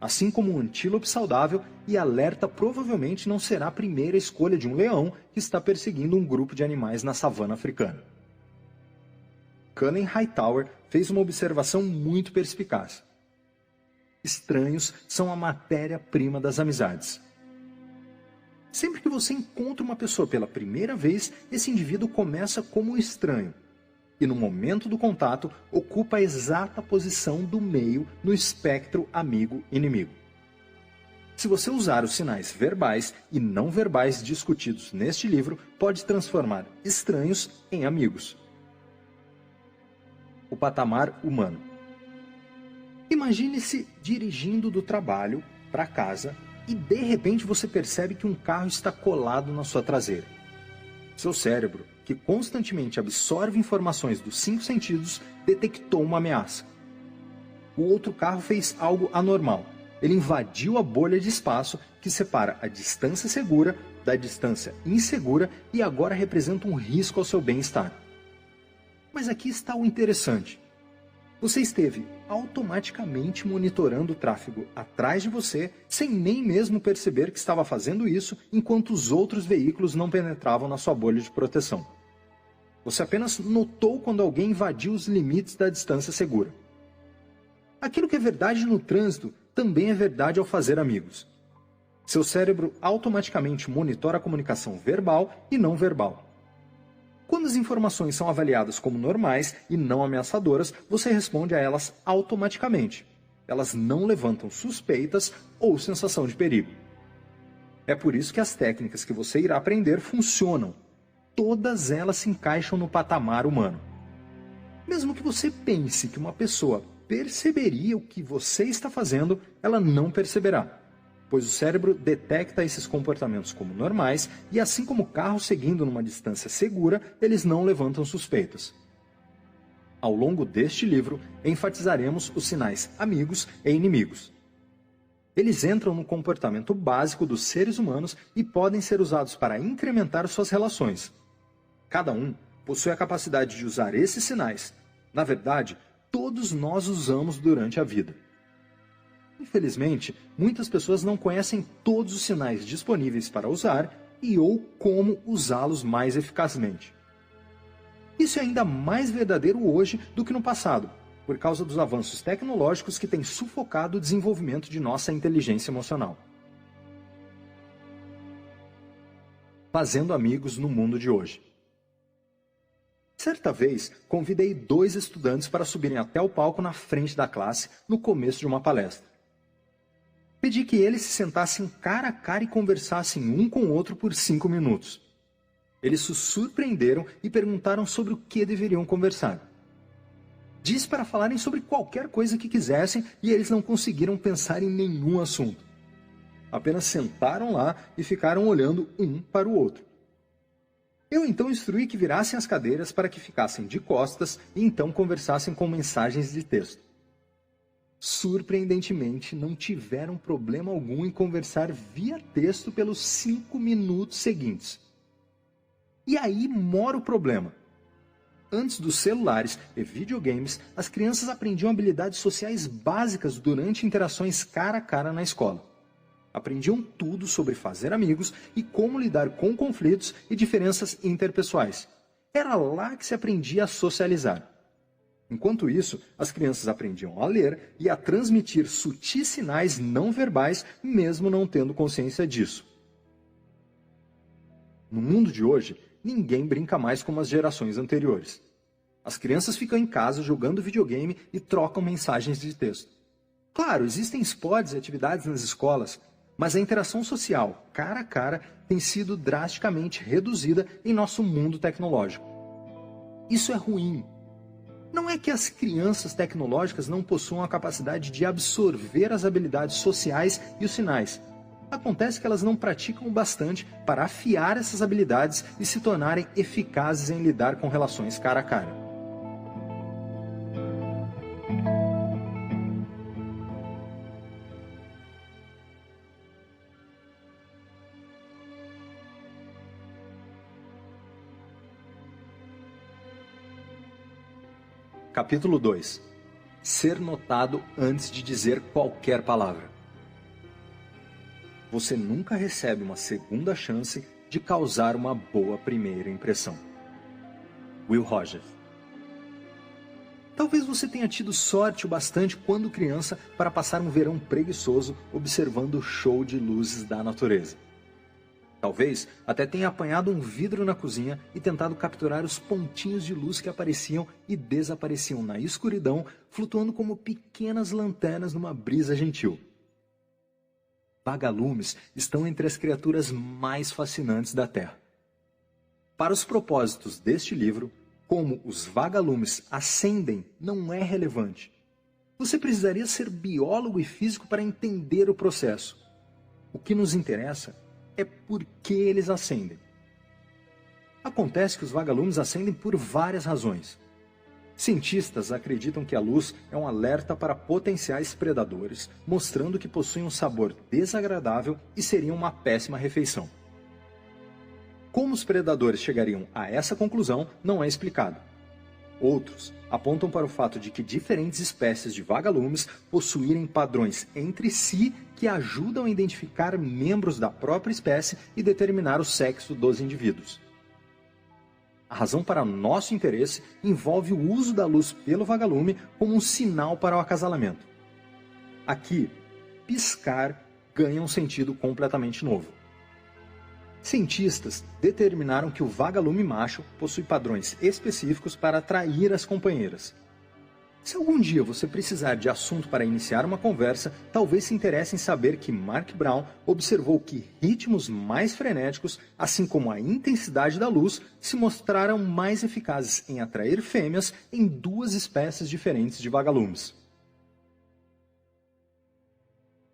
Assim como um antílope saudável, e alerta provavelmente não será a primeira escolha de um leão que está perseguindo um grupo de animais na savana africana. Cullen Hightower fez uma observação muito perspicaz. Estranhos são a matéria-prima das amizades. Sempre que você encontra uma pessoa pela primeira vez, esse indivíduo começa como um estranho. E no momento do contato, ocupa a exata posição do meio no espectro amigo-inimigo. Se você usar os sinais verbais e não verbais discutidos neste livro, pode transformar estranhos em amigos. O patamar humano. Imagine-se dirigindo do trabalho para casa e de repente você percebe que um carro está colado na sua traseira. Seu cérebro, que constantemente absorve informações dos 5 sentidos, detectou uma ameaça. O outro carro fez algo anormal. Ele invadiu a bolha de espaço que separa a distância segura da distância insegura e agora representa um risco ao seu bem-estar. Mas aqui está o interessante. Você esteve automaticamente monitorando o tráfego atrás de você, sem nem mesmo perceber que estava fazendo isso, enquanto os outros veículos não penetravam na sua bolha de proteção. Você apenas notou quando alguém invadiu os limites da distância segura. Aquilo que é verdade no trânsito também é verdade ao fazer amigos. Seu cérebro automaticamente monitora a comunicação verbal e não verbal. Quando as informações são avaliadas como normais e não ameaçadoras, você responde a elas automaticamente. Elas não levantam suspeitas ou sensação de perigo. É por isso que as técnicas que você irá aprender funcionam. Todas elas se encaixam no patamar humano. Mesmo que você pense que uma pessoa perceberia o que você está fazendo, ela não perceberá, pois o cérebro detecta esses comportamentos como normais e, assim como o carro seguindo numa distância segura, eles não levantam suspeitas. Ao longo deste livro, enfatizaremos os sinais amigos e inimigos. Eles entram no comportamento básico dos seres humanos e podem ser usados para incrementar suas relações. Cada um possui a capacidade de usar esses sinais. Na verdade, todos nós usamos durante a vida. Infelizmente, muitas pessoas não conhecem todos os sinais disponíveis para usar e ou como usá-los mais eficazmente. Isso é ainda mais verdadeiro hoje do que no passado, por causa dos avanços tecnológicos que têm sufocado o desenvolvimento de nossa inteligência emocional. Fazendo amigos no mundo de hoje. Certa vez, convidei 2 estudantes para subirem até o palco na frente da classe no começo de uma palestra. Pedi que eles se sentassem cara a cara e conversassem um com o outro por 5 minutos. Eles se surpreenderam e perguntaram sobre o que deveriam conversar. Disse para falarem sobre qualquer coisa que quisessem e eles não conseguiram pensar em nenhum assunto. Apenas sentaram lá e ficaram olhando um para o outro. Eu então instruí que virassem as cadeiras para que ficassem de costas e então conversassem com mensagens de texto. Surpreendentemente, não tiveram problema algum em conversar via texto pelos 5 minutos seguintes. E aí mora o problema. Antes dos celulares e videogames, as crianças aprendiam habilidades sociais básicas durante interações cara a cara na escola. Aprendiam tudo sobre fazer amigos e como lidar com conflitos e diferenças interpessoais. Era lá que se aprendia a socializar. Enquanto isso, as crianças aprendiam a ler e a transmitir sutis sinais não verbais, mesmo não tendo consciência disso. No mundo de hoje, ninguém brinca mais como as gerações anteriores. As crianças ficam em casa jogando videogame e trocam mensagens de texto. Claro, existem esportes e atividades nas escolas, mas a interação social, cara a cara, tem sido drasticamente reduzida em nosso mundo tecnológico. Isso é ruim. Não é que as crianças tecnológicas não possuam a capacidade de absorver as habilidades sociais e os sinais. Acontece que elas não praticam o bastante para afiar essas habilidades e se tornarem eficazes em lidar com relações cara a cara. Capítulo 2. Ser notado antes de dizer qualquer palavra. Você nunca recebe uma segunda chance de causar uma boa primeira impressão. Will Rogers. Talvez você tenha tido sorte o bastante quando criança para passar um verão preguiçoso observando o show de luzes da natureza. Talvez até tenha apanhado um vidro na cozinha e tentado capturar os pontinhos de luz que apareciam e desapareciam na escuridão, flutuando como pequenas lanternas numa brisa gentil. Vagalumes estão entre as criaturas mais fascinantes da Terra. Para os propósitos deste livro, como os vagalumes ascendem não é relevante. Você precisaria ser biólogo e físico para entender o processo. O que nos interessa é por que eles ascendem. Acontece que os vagalumes ascendem por várias razões. Cientistas acreditam que a luz é um alerta para potenciais predadores, mostrando que possuem um sabor desagradável e seriam uma péssima refeição. Como os predadores chegariam a essa conclusão não é explicado. Outros apontam para o fato de que diferentes espécies de vagalumes possuírem padrões entre si que ajudam a identificar membros da própria espécie e determinar o sexo dos indivíduos. A razão para nosso interesse envolve o uso da luz pelo vagalume como um sinal para o acasalamento. Aqui, piscar ganha um sentido completamente novo. Cientistas determinaram que o vagalume macho possui padrões específicos para atrair as companheiras. Se algum dia você precisar de assunto para iniciar uma conversa, talvez se interesse em saber que Mark Brown observou que ritmos mais frenéticos, assim como a intensidade da luz, se mostraram mais eficazes em atrair fêmeas em duas espécies diferentes de vagalumes.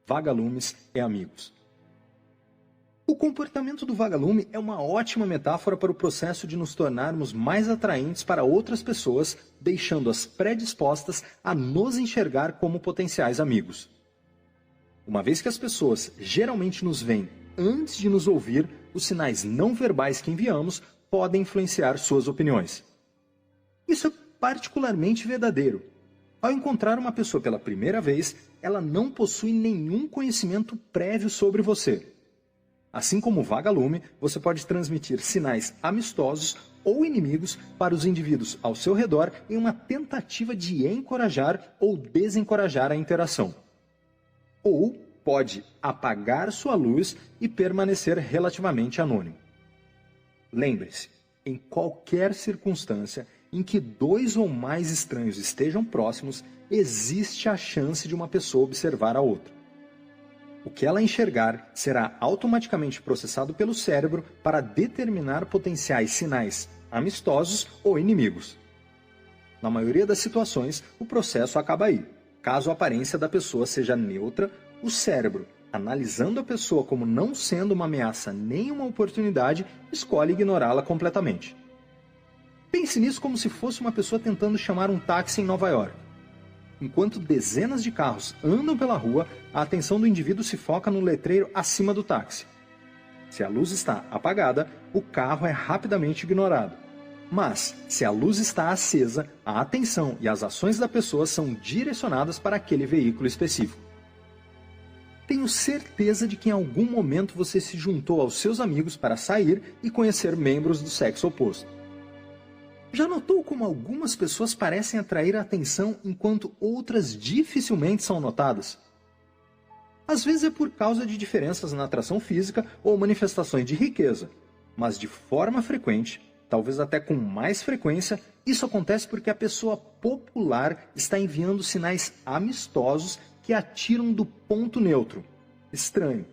Vagalumes e amigos. O comportamento do vagalume é uma ótima metáfora para o processo de nos tornarmos mais atraentes para outras pessoas, deixando-as predispostas a nos enxergar como potenciais amigos. Uma vez que as pessoas geralmente nos veem antes de nos ouvir, os sinais não verbais que enviamos podem influenciar suas opiniões. Isso é particularmente verdadeiro. Ao encontrar uma pessoa pela primeira vez, ela não possui nenhum conhecimento prévio sobre você. Assim como o vagalume, você pode transmitir sinais amistosos ou inimigos para os indivíduos ao seu redor em uma tentativa de encorajar ou desencorajar a interação. Ou pode apagar sua luz e permanecer relativamente anônimo. Lembre-se, em qualquer circunstância em que dois ou mais estranhos estejam próximos, existe a chance de uma pessoa observar a outra. O que ela enxergar será automaticamente processado pelo cérebro para determinar potenciais sinais amistosos ou inimigos. Na maioria das situações, o processo acaba aí. Caso a aparência da pessoa seja neutra, o cérebro, analisando a pessoa como não sendo uma ameaça nem uma oportunidade, escolhe ignorá-la completamente. Pense nisso como se fosse uma pessoa tentando chamar um táxi em Nova York. Enquanto dezenas de carros andam pela rua, a atenção do indivíduo se foca no letreiro acima do táxi. Se a luz está apagada, o carro é rapidamente ignorado. Mas, se a luz está acesa, a atenção e as ações da pessoa são direcionadas para aquele veículo específico. Tenho certeza de que em algum momento você se juntou aos seus amigos para sair e conhecer membros do sexo oposto. Já notou como algumas pessoas parecem atrair a atenção enquanto outras dificilmente são notadas? Às vezes é por causa de diferenças na atração física ou manifestações de riqueza, mas de forma frequente, talvez até com mais frequência, isso acontece porque a pessoa popular está enviando sinais amistosos que a tiram do ponto neutro, estranho,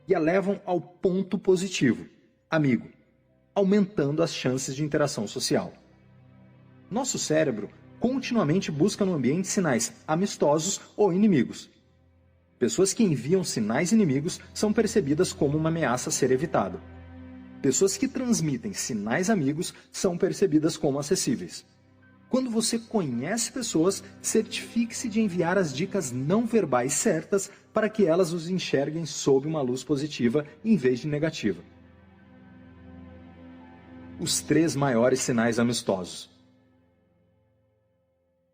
e a levam ao ponto positivo, amigo, aumentando as chances de interação social. Nosso cérebro continuamente busca no ambiente sinais amistosos ou inimigos. Pessoas que enviam sinais inimigos são percebidas como uma ameaça a ser evitada. Pessoas que transmitem sinais amigos são percebidas como acessíveis. Quando você conhece pessoas, certifique-se de enviar as dicas não verbais certas para que elas os enxerguem sob uma luz positiva em vez de negativa. Os 3 maiores sinais amistosos.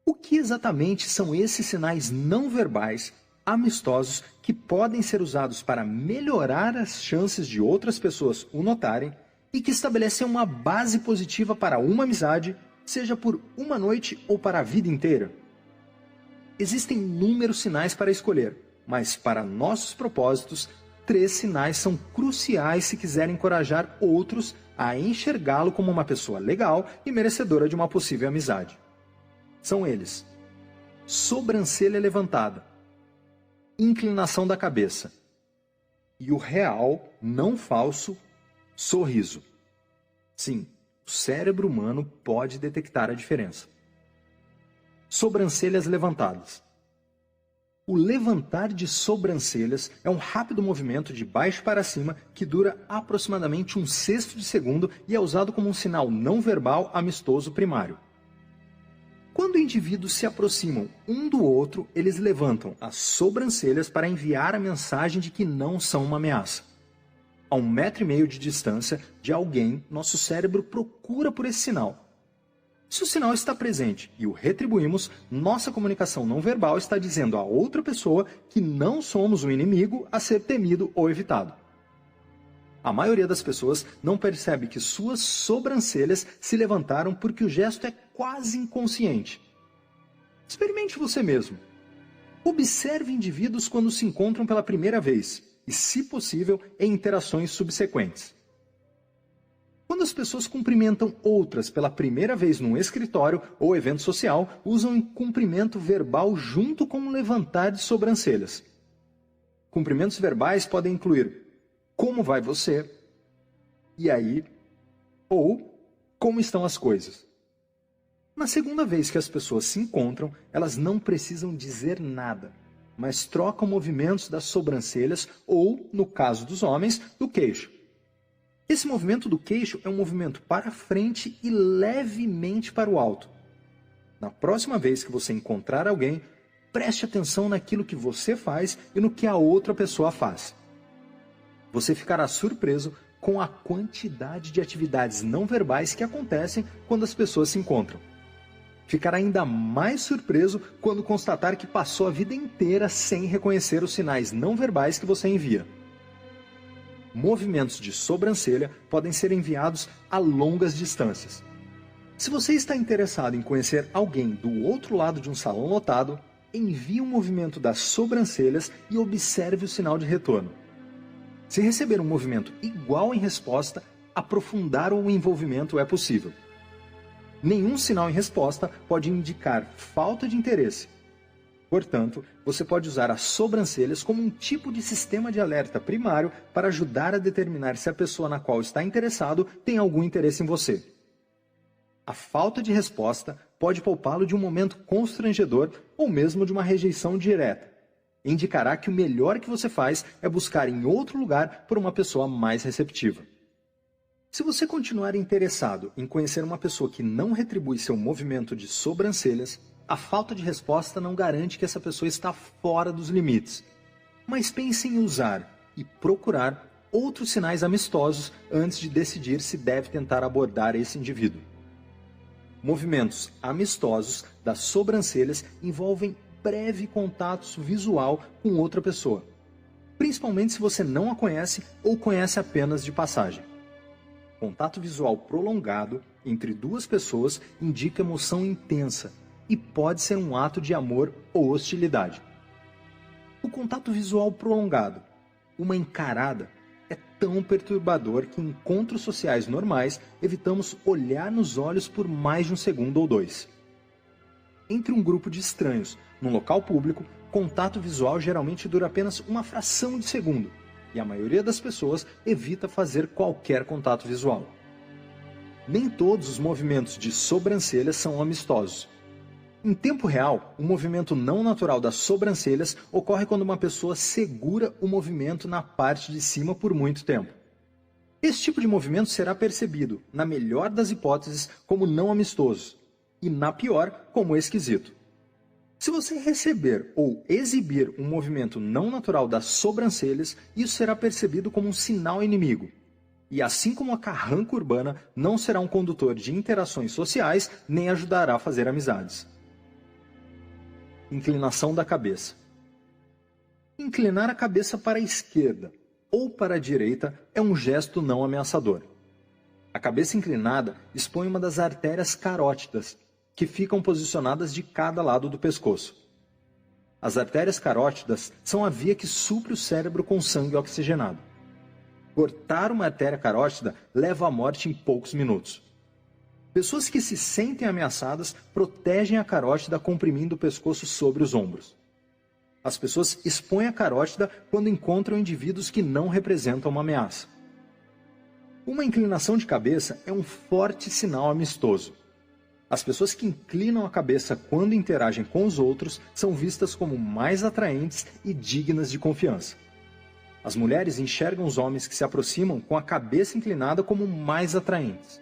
O que exatamente são esses sinais não verbais, amistosos, que podem ser usados para melhorar as chances de outras pessoas o notarem e que estabelecem uma base positiva para uma amizade, seja por uma noite ou para a vida inteira? Existem inúmeros sinais para escolher, mas para nossos propósitos, 3 sinais são cruciais se quiser encorajar outros a enxergá-lo como uma pessoa legal e merecedora de uma possível amizade. São eles: sobrancelha levantada, inclinação da cabeça e o real, não falso, sorriso. Sim, o cérebro humano pode detectar a diferença. Sobrancelhas levantadas. O levantar de sobrancelhas é um rápido movimento de baixo para cima que dura aproximadamente 1/6 de segundo e é usado como um sinal não verbal amistoso primário. Quando indivíduos se aproximam um do outro, eles levantam as sobrancelhas para enviar a mensagem de que não são uma ameaça. A 1,5 metro de distância de alguém, nosso cérebro procura por esse sinal. Se o sinal está presente e o retribuímos, nossa comunicação não verbal está dizendo a outra pessoa que não somos um inimigo a ser temido ou evitado. A maioria das pessoas não percebe que suas sobrancelhas se levantaram porque o gesto é quase inconsciente. Experimente você mesmo. Observe indivíduos quando se encontram pela primeira vez e, se possível, em interações subsequentes. Quando as pessoas cumprimentam outras pela primeira vez num escritório ou evento social, usam um cumprimento verbal junto com um levantar de sobrancelhas. Cumprimentos verbais podem incluir "Como vai você?", "E aí?", ou "Como estão as coisas?". Na segunda vez que as pessoas se encontram, elas não precisam dizer nada, mas trocam movimentos das sobrancelhas ou, no caso dos homens, do queixo. Esse movimento do queixo é um movimento para frente e levemente para o alto. Na próxima vez que você encontrar alguém, preste atenção naquilo que você faz e no que a outra pessoa faz. Você ficará surpreso com a quantidade de atividades não verbais que acontecem quando as pessoas se encontram. Ficará ainda mais surpreso quando constatar que passou a vida inteira sem reconhecer os sinais não verbais que você envia. Movimentos de sobrancelha podem ser enviados a longas distâncias. Se você está interessado em conhecer alguém do outro lado de um salão lotado, envie um movimento das sobrancelhas e observe o sinal de retorno. Se receber um movimento igual em resposta, aprofundar o envolvimento é possível. Nenhum sinal em resposta pode indicar falta de interesse. Portanto, você pode usar as sobrancelhas como um tipo de sistema de alerta primário para ajudar a determinar se a pessoa na qual está interessado tem algum interesse em você. A falta de resposta pode poupá-lo de um momento constrangedor ou mesmo de uma rejeição direta. Indicará que o melhor que você faz é buscar em outro lugar por uma pessoa mais receptiva. Se você continuar interessado em conhecer uma pessoa que não retribui seu movimento de sobrancelhas, a falta de resposta não garante que essa pessoa está fora dos limites. Mas pense em usar e procurar outros sinais amistosos antes de decidir se deve tentar abordar esse indivíduo. Movimentos amistosos das sobrancelhas envolvem breve contato visual com outra pessoa, principalmente se você não a conhece ou conhece apenas de passagem. Contato visual prolongado entre duas pessoas indica emoção intensa e pode ser um ato de amor ou hostilidade. O contato visual prolongado, uma encarada, é tão perturbador que em encontros sociais normais evitamos olhar nos olhos por mais de um segundo ou dois. Entre um grupo de estranhos, num local público, contato visual geralmente dura apenas uma fração de segundo, e a maioria das pessoas evita fazer qualquer contato visual. Nem todos os movimentos de sobrancelhas são amistosos. Em tempo real, o movimento não natural das sobrancelhas ocorre quando uma pessoa segura o movimento na parte de cima por muito tempo. Esse tipo de movimento será percebido, na melhor das hipóteses, como não amistoso, e na pior, como esquisito. Se você receber ou exibir um movimento não natural das sobrancelhas, isso será percebido como um sinal inimigo. E assim como a carranca urbana, não será um condutor de interações sociais, nem ajudará a fazer amizades. Inclinação da cabeça. Inclinar a cabeça para a esquerda ou para a direita é um gesto não ameaçador. A cabeça inclinada expõe uma das artérias carótidas, que ficam posicionadas de cada lado do pescoço. As artérias carótidas são a via que supre o cérebro com sangue oxigenado. Cortar uma artéria carótida leva à morte em poucos minutos. Pessoas que se sentem ameaçadas protegem a carótida comprimindo o pescoço sobre os ombros. As pessoas expõem a carótida quando encontram indivíduos que não representam uma ameaça. Uma inclinação de cabeça é um forte sinal amistoso. As pessoas que inclinam a cabeça quando interagem com os outros são vistas como mais atraentes e dignas de confiança. As mulheres enxergam os homens que se aproximam com a cabeça inclinada como mais atraentes.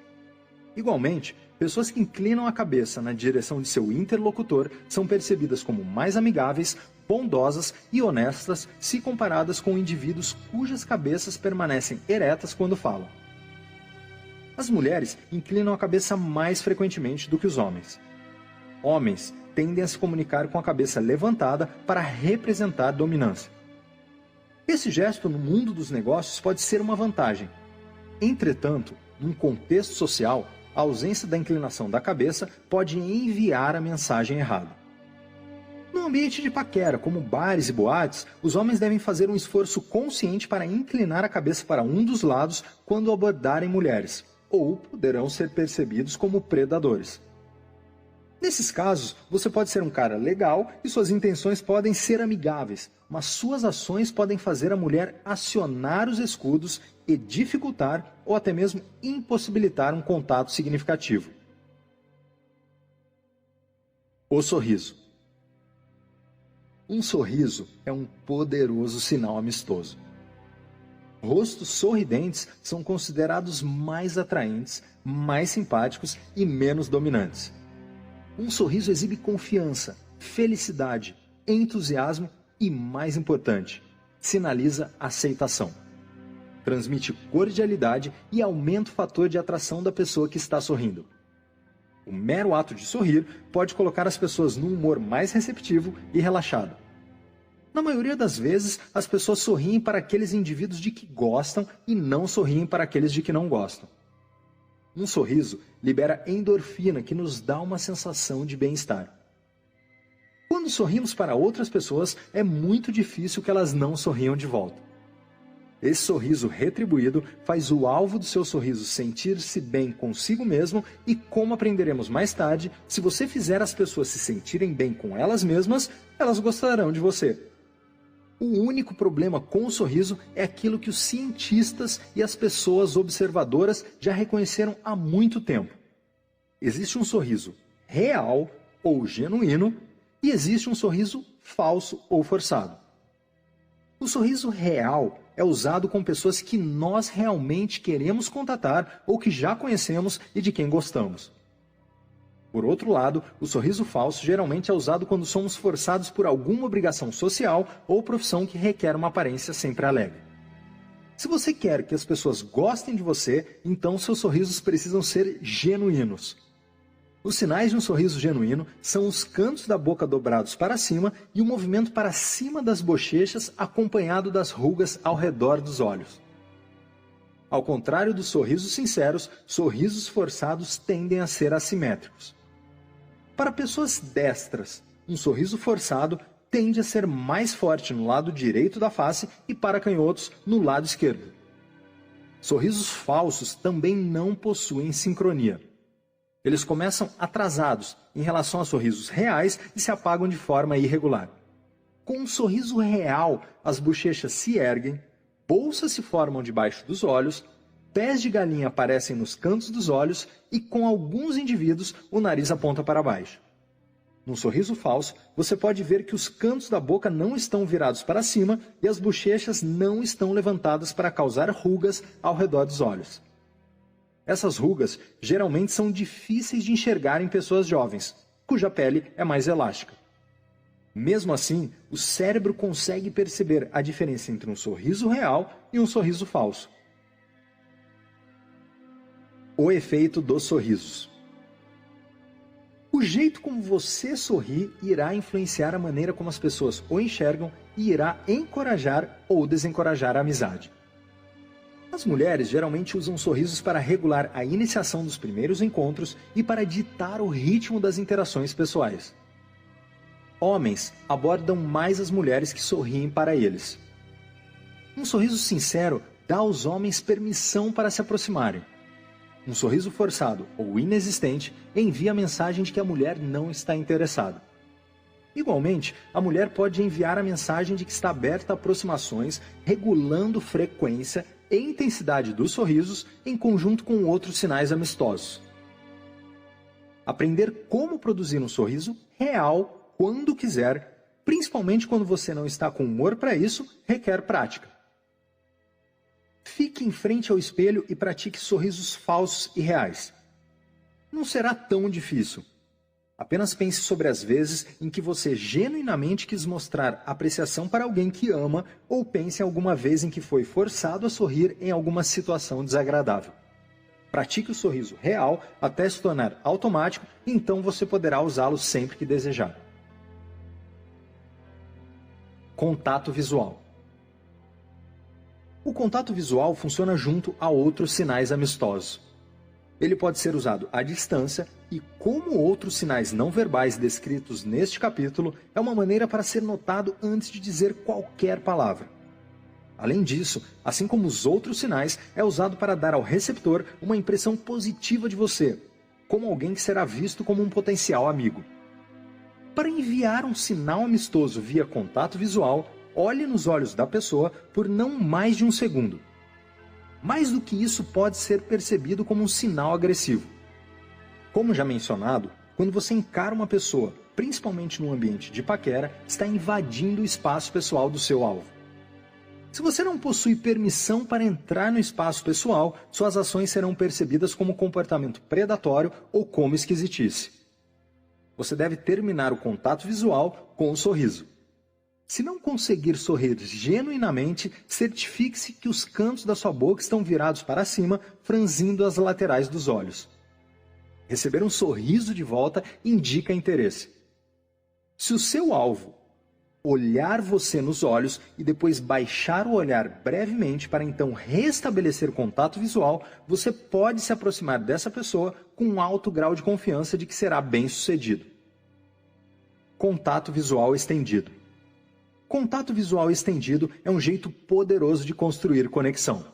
Igualmente, pessoas que inclinam a cabeça na direção de seu interlocutor são percebidas como mais amigáveis, bondosas e honestas se comparadas com indivíduos cujas cabeças permanecem eretas quando falam. As mulheres inclinam a cabeça mais frequentemente do que os homens. Homens tendem a se comunicar com a cabeça levantada para representar dominância. Esse gesto no mundo dos negócios pode ser uma vantagem. Entretanto, num contexto social, a ausência da inclinação da cabeça pode enviar a mensagem errada. No ambiente de paquera, como bares e boates, os homens devem fazer um esforço consciente para inclinar a cabeça para um dos lados quando abordarem mulheres. ou poderão ser percebidos como predadores. Nesses casos, você pode ser um cara legal e suas intenções podem ser amigáveis, mas suas ações podem fazer a mulher acionar os escudos e dificultar ou até mesmo impossibilitar um contato significativo. O sorriso. Um sorriso é um poderoso sinal amistoso. Rostos sorridentes são considerados mais atraentes, mais simpáticos e menos dominantes. Um sorriso exibe confiança, felicidade, entusiasmo e, mais importante, sinaliza aceitação. Transmite cordialidade e aumenta o fator de atração da pessoa que está sorrindo. O mero ato de sorrir pode colocar as pessoas num humor mais receptivo e relaxado. Na maioria das vezes, as pessoas sorriem para aqueles indivíduos de que gostam e não sorriem para aqueles de que não gostam. Um sorriso libera endorfina, que nos dá uma sensação de bem-estar. Quando sorrimos para outras pessoas, é muito difícil que elas não sorriam de volta. Esse sorriso retribuído faz o alvo do seu sorriso sentir-se bem consigo mesmo e, como aprenderemos mais tarde, se você fizer as pessoas se sentirem bem com elas mesmas, elas gostarão de você. O único problema com o sorriso é aquilo que os cientistas e as pessoas observadoras já reconheceram há muito tempo. Existe um sorriso real ou genuíno e existe um sorriso falso ou forçado. O sorriso real é usado com pessoas que nós realmente queremos contatar ou que já conhecemos e de quem gostamos. Por outro lado, o sorriso falso geralmente é usado quando somos forçados por alguma obrigação social ou profissão que requer uma aparência sempre alegre. Se você quer que as pessoas gostem de você, então seus sorrisos precisam ser genuínos. Os sinais de um sorriso genuíno são os cantos da boca dobrados para cima e o movimento para cima das bochechas acompanhado das rugas ao redor dos olhos. Ao contrário dos sorrisos sinceros, sorrisos forçados tendem a ser assimétricos. Para pessoas destras, um sorriso forçado tende a ser mais forte no lado direito da face e para canhotos no lado esquerdo. Sorrisos falsos também não possuem sincronia. Eles começam atrasados em relação a sorrisos reais e se apagam de forma irregular. Com um sorriso real, as bochechas se erguem, bolsas se formam debaixo dos olhos, pés de galinha aparecem nos cantos dos olhos e, com alguns indivíduos, o nariz aponta para baixo. No sorriso falso, você pode ver que os cantos da boca não estão virados para cima e as bochechas não estão levantadas para causar rugas ao redor dos olhos. Essas rugas geralmente são difíceis de enxergar em pessoas jovens, cuja pele é mais elástica. Mesmo assim, o cérebro consegue perceber a diferença entre um sorriso real e um sorriso falso. O efeito dos sorrisos. O jeito como você sorri irá influenciar a maneira como as pessoas o enxergam e irá encorajar ou desencorajar a amizade. As mulheres geralmente usam sorrisos para regular a iniciação dos primeiros encontros e para ditar o ritmo das interações pessoais. Homens abordam mais as mulheres que sorriem para eles. Um sorriso sincero dá aos homens permissão para se aproximarem. Um sorriso forçado ou inexistente envia a mensagem de que a mulher não está interessada. Igualmente, a mulher pode enviar a mensagem de que está aberta a aproximações, regulando frequência e intensidade dos sorrisos em conjunto com outros sinais amistosos. Aprender como produzir um sorriso real quando quiser, principalmente quando você não está com humor para isso, requer prática. Fique em frente ao espelho e pratique sorrisos falsos e reais. Não será tão difícil. Apenas pense sobre as vezes em que você genuinamente quis mostrar apreciação para alguém que ama, ou pense em alguma vez em que foi forçado a sorrir em alguma situação desagradável. Pratique o sorriso real até se tornar automático, e então você poderá usá-lo sempre que desejar. Contato visual. O contato visual funciona junto a outros sinais amistosos. Ele pode ser usado à distância e, como outros sinais não verbais descritos neste capítulo, é uma maneira para ser notado antes de dizer qualquer palavra. Além disso, assim como os outros sinais, é usado para dar ao receptor uma impressão positiva de você, como alguém que será visto como um potencial amigo. Para enviar um sinal amistoso via contato visual, olhe nos olhos da pessoa por não mais de um segundo. Mais do que isso pode ser percebido como um sinal agressivo. Como já mencionado, quando você encara uma pessoa, principalmente no ambiente de paquera, está invadindo o espaço pessoal do seu alvo. Se você não possui permissão para entrar no espaço pessoal, suas ações serão percebidas como comportamento predatório ou como esquisitice. Você deve terminar o contato visual com um sorriso. Se não conseguir sorrir genuinamente, certifique-se que os cantos da sua boca estão virados para cima, franzindo as laterais dos olhos. Receber um sorriso de volta indica interesse. Se o seu alvo olhar você nos olhos e depois baixar o olhar brevemente para então restabelecer o contato visual, você pode se aproximar dessa pessoa com um alto grau de confiança de que será bem-sucedido. Contato visual estendido. Contato visual estendido é um jeito poderoso de construir conexão.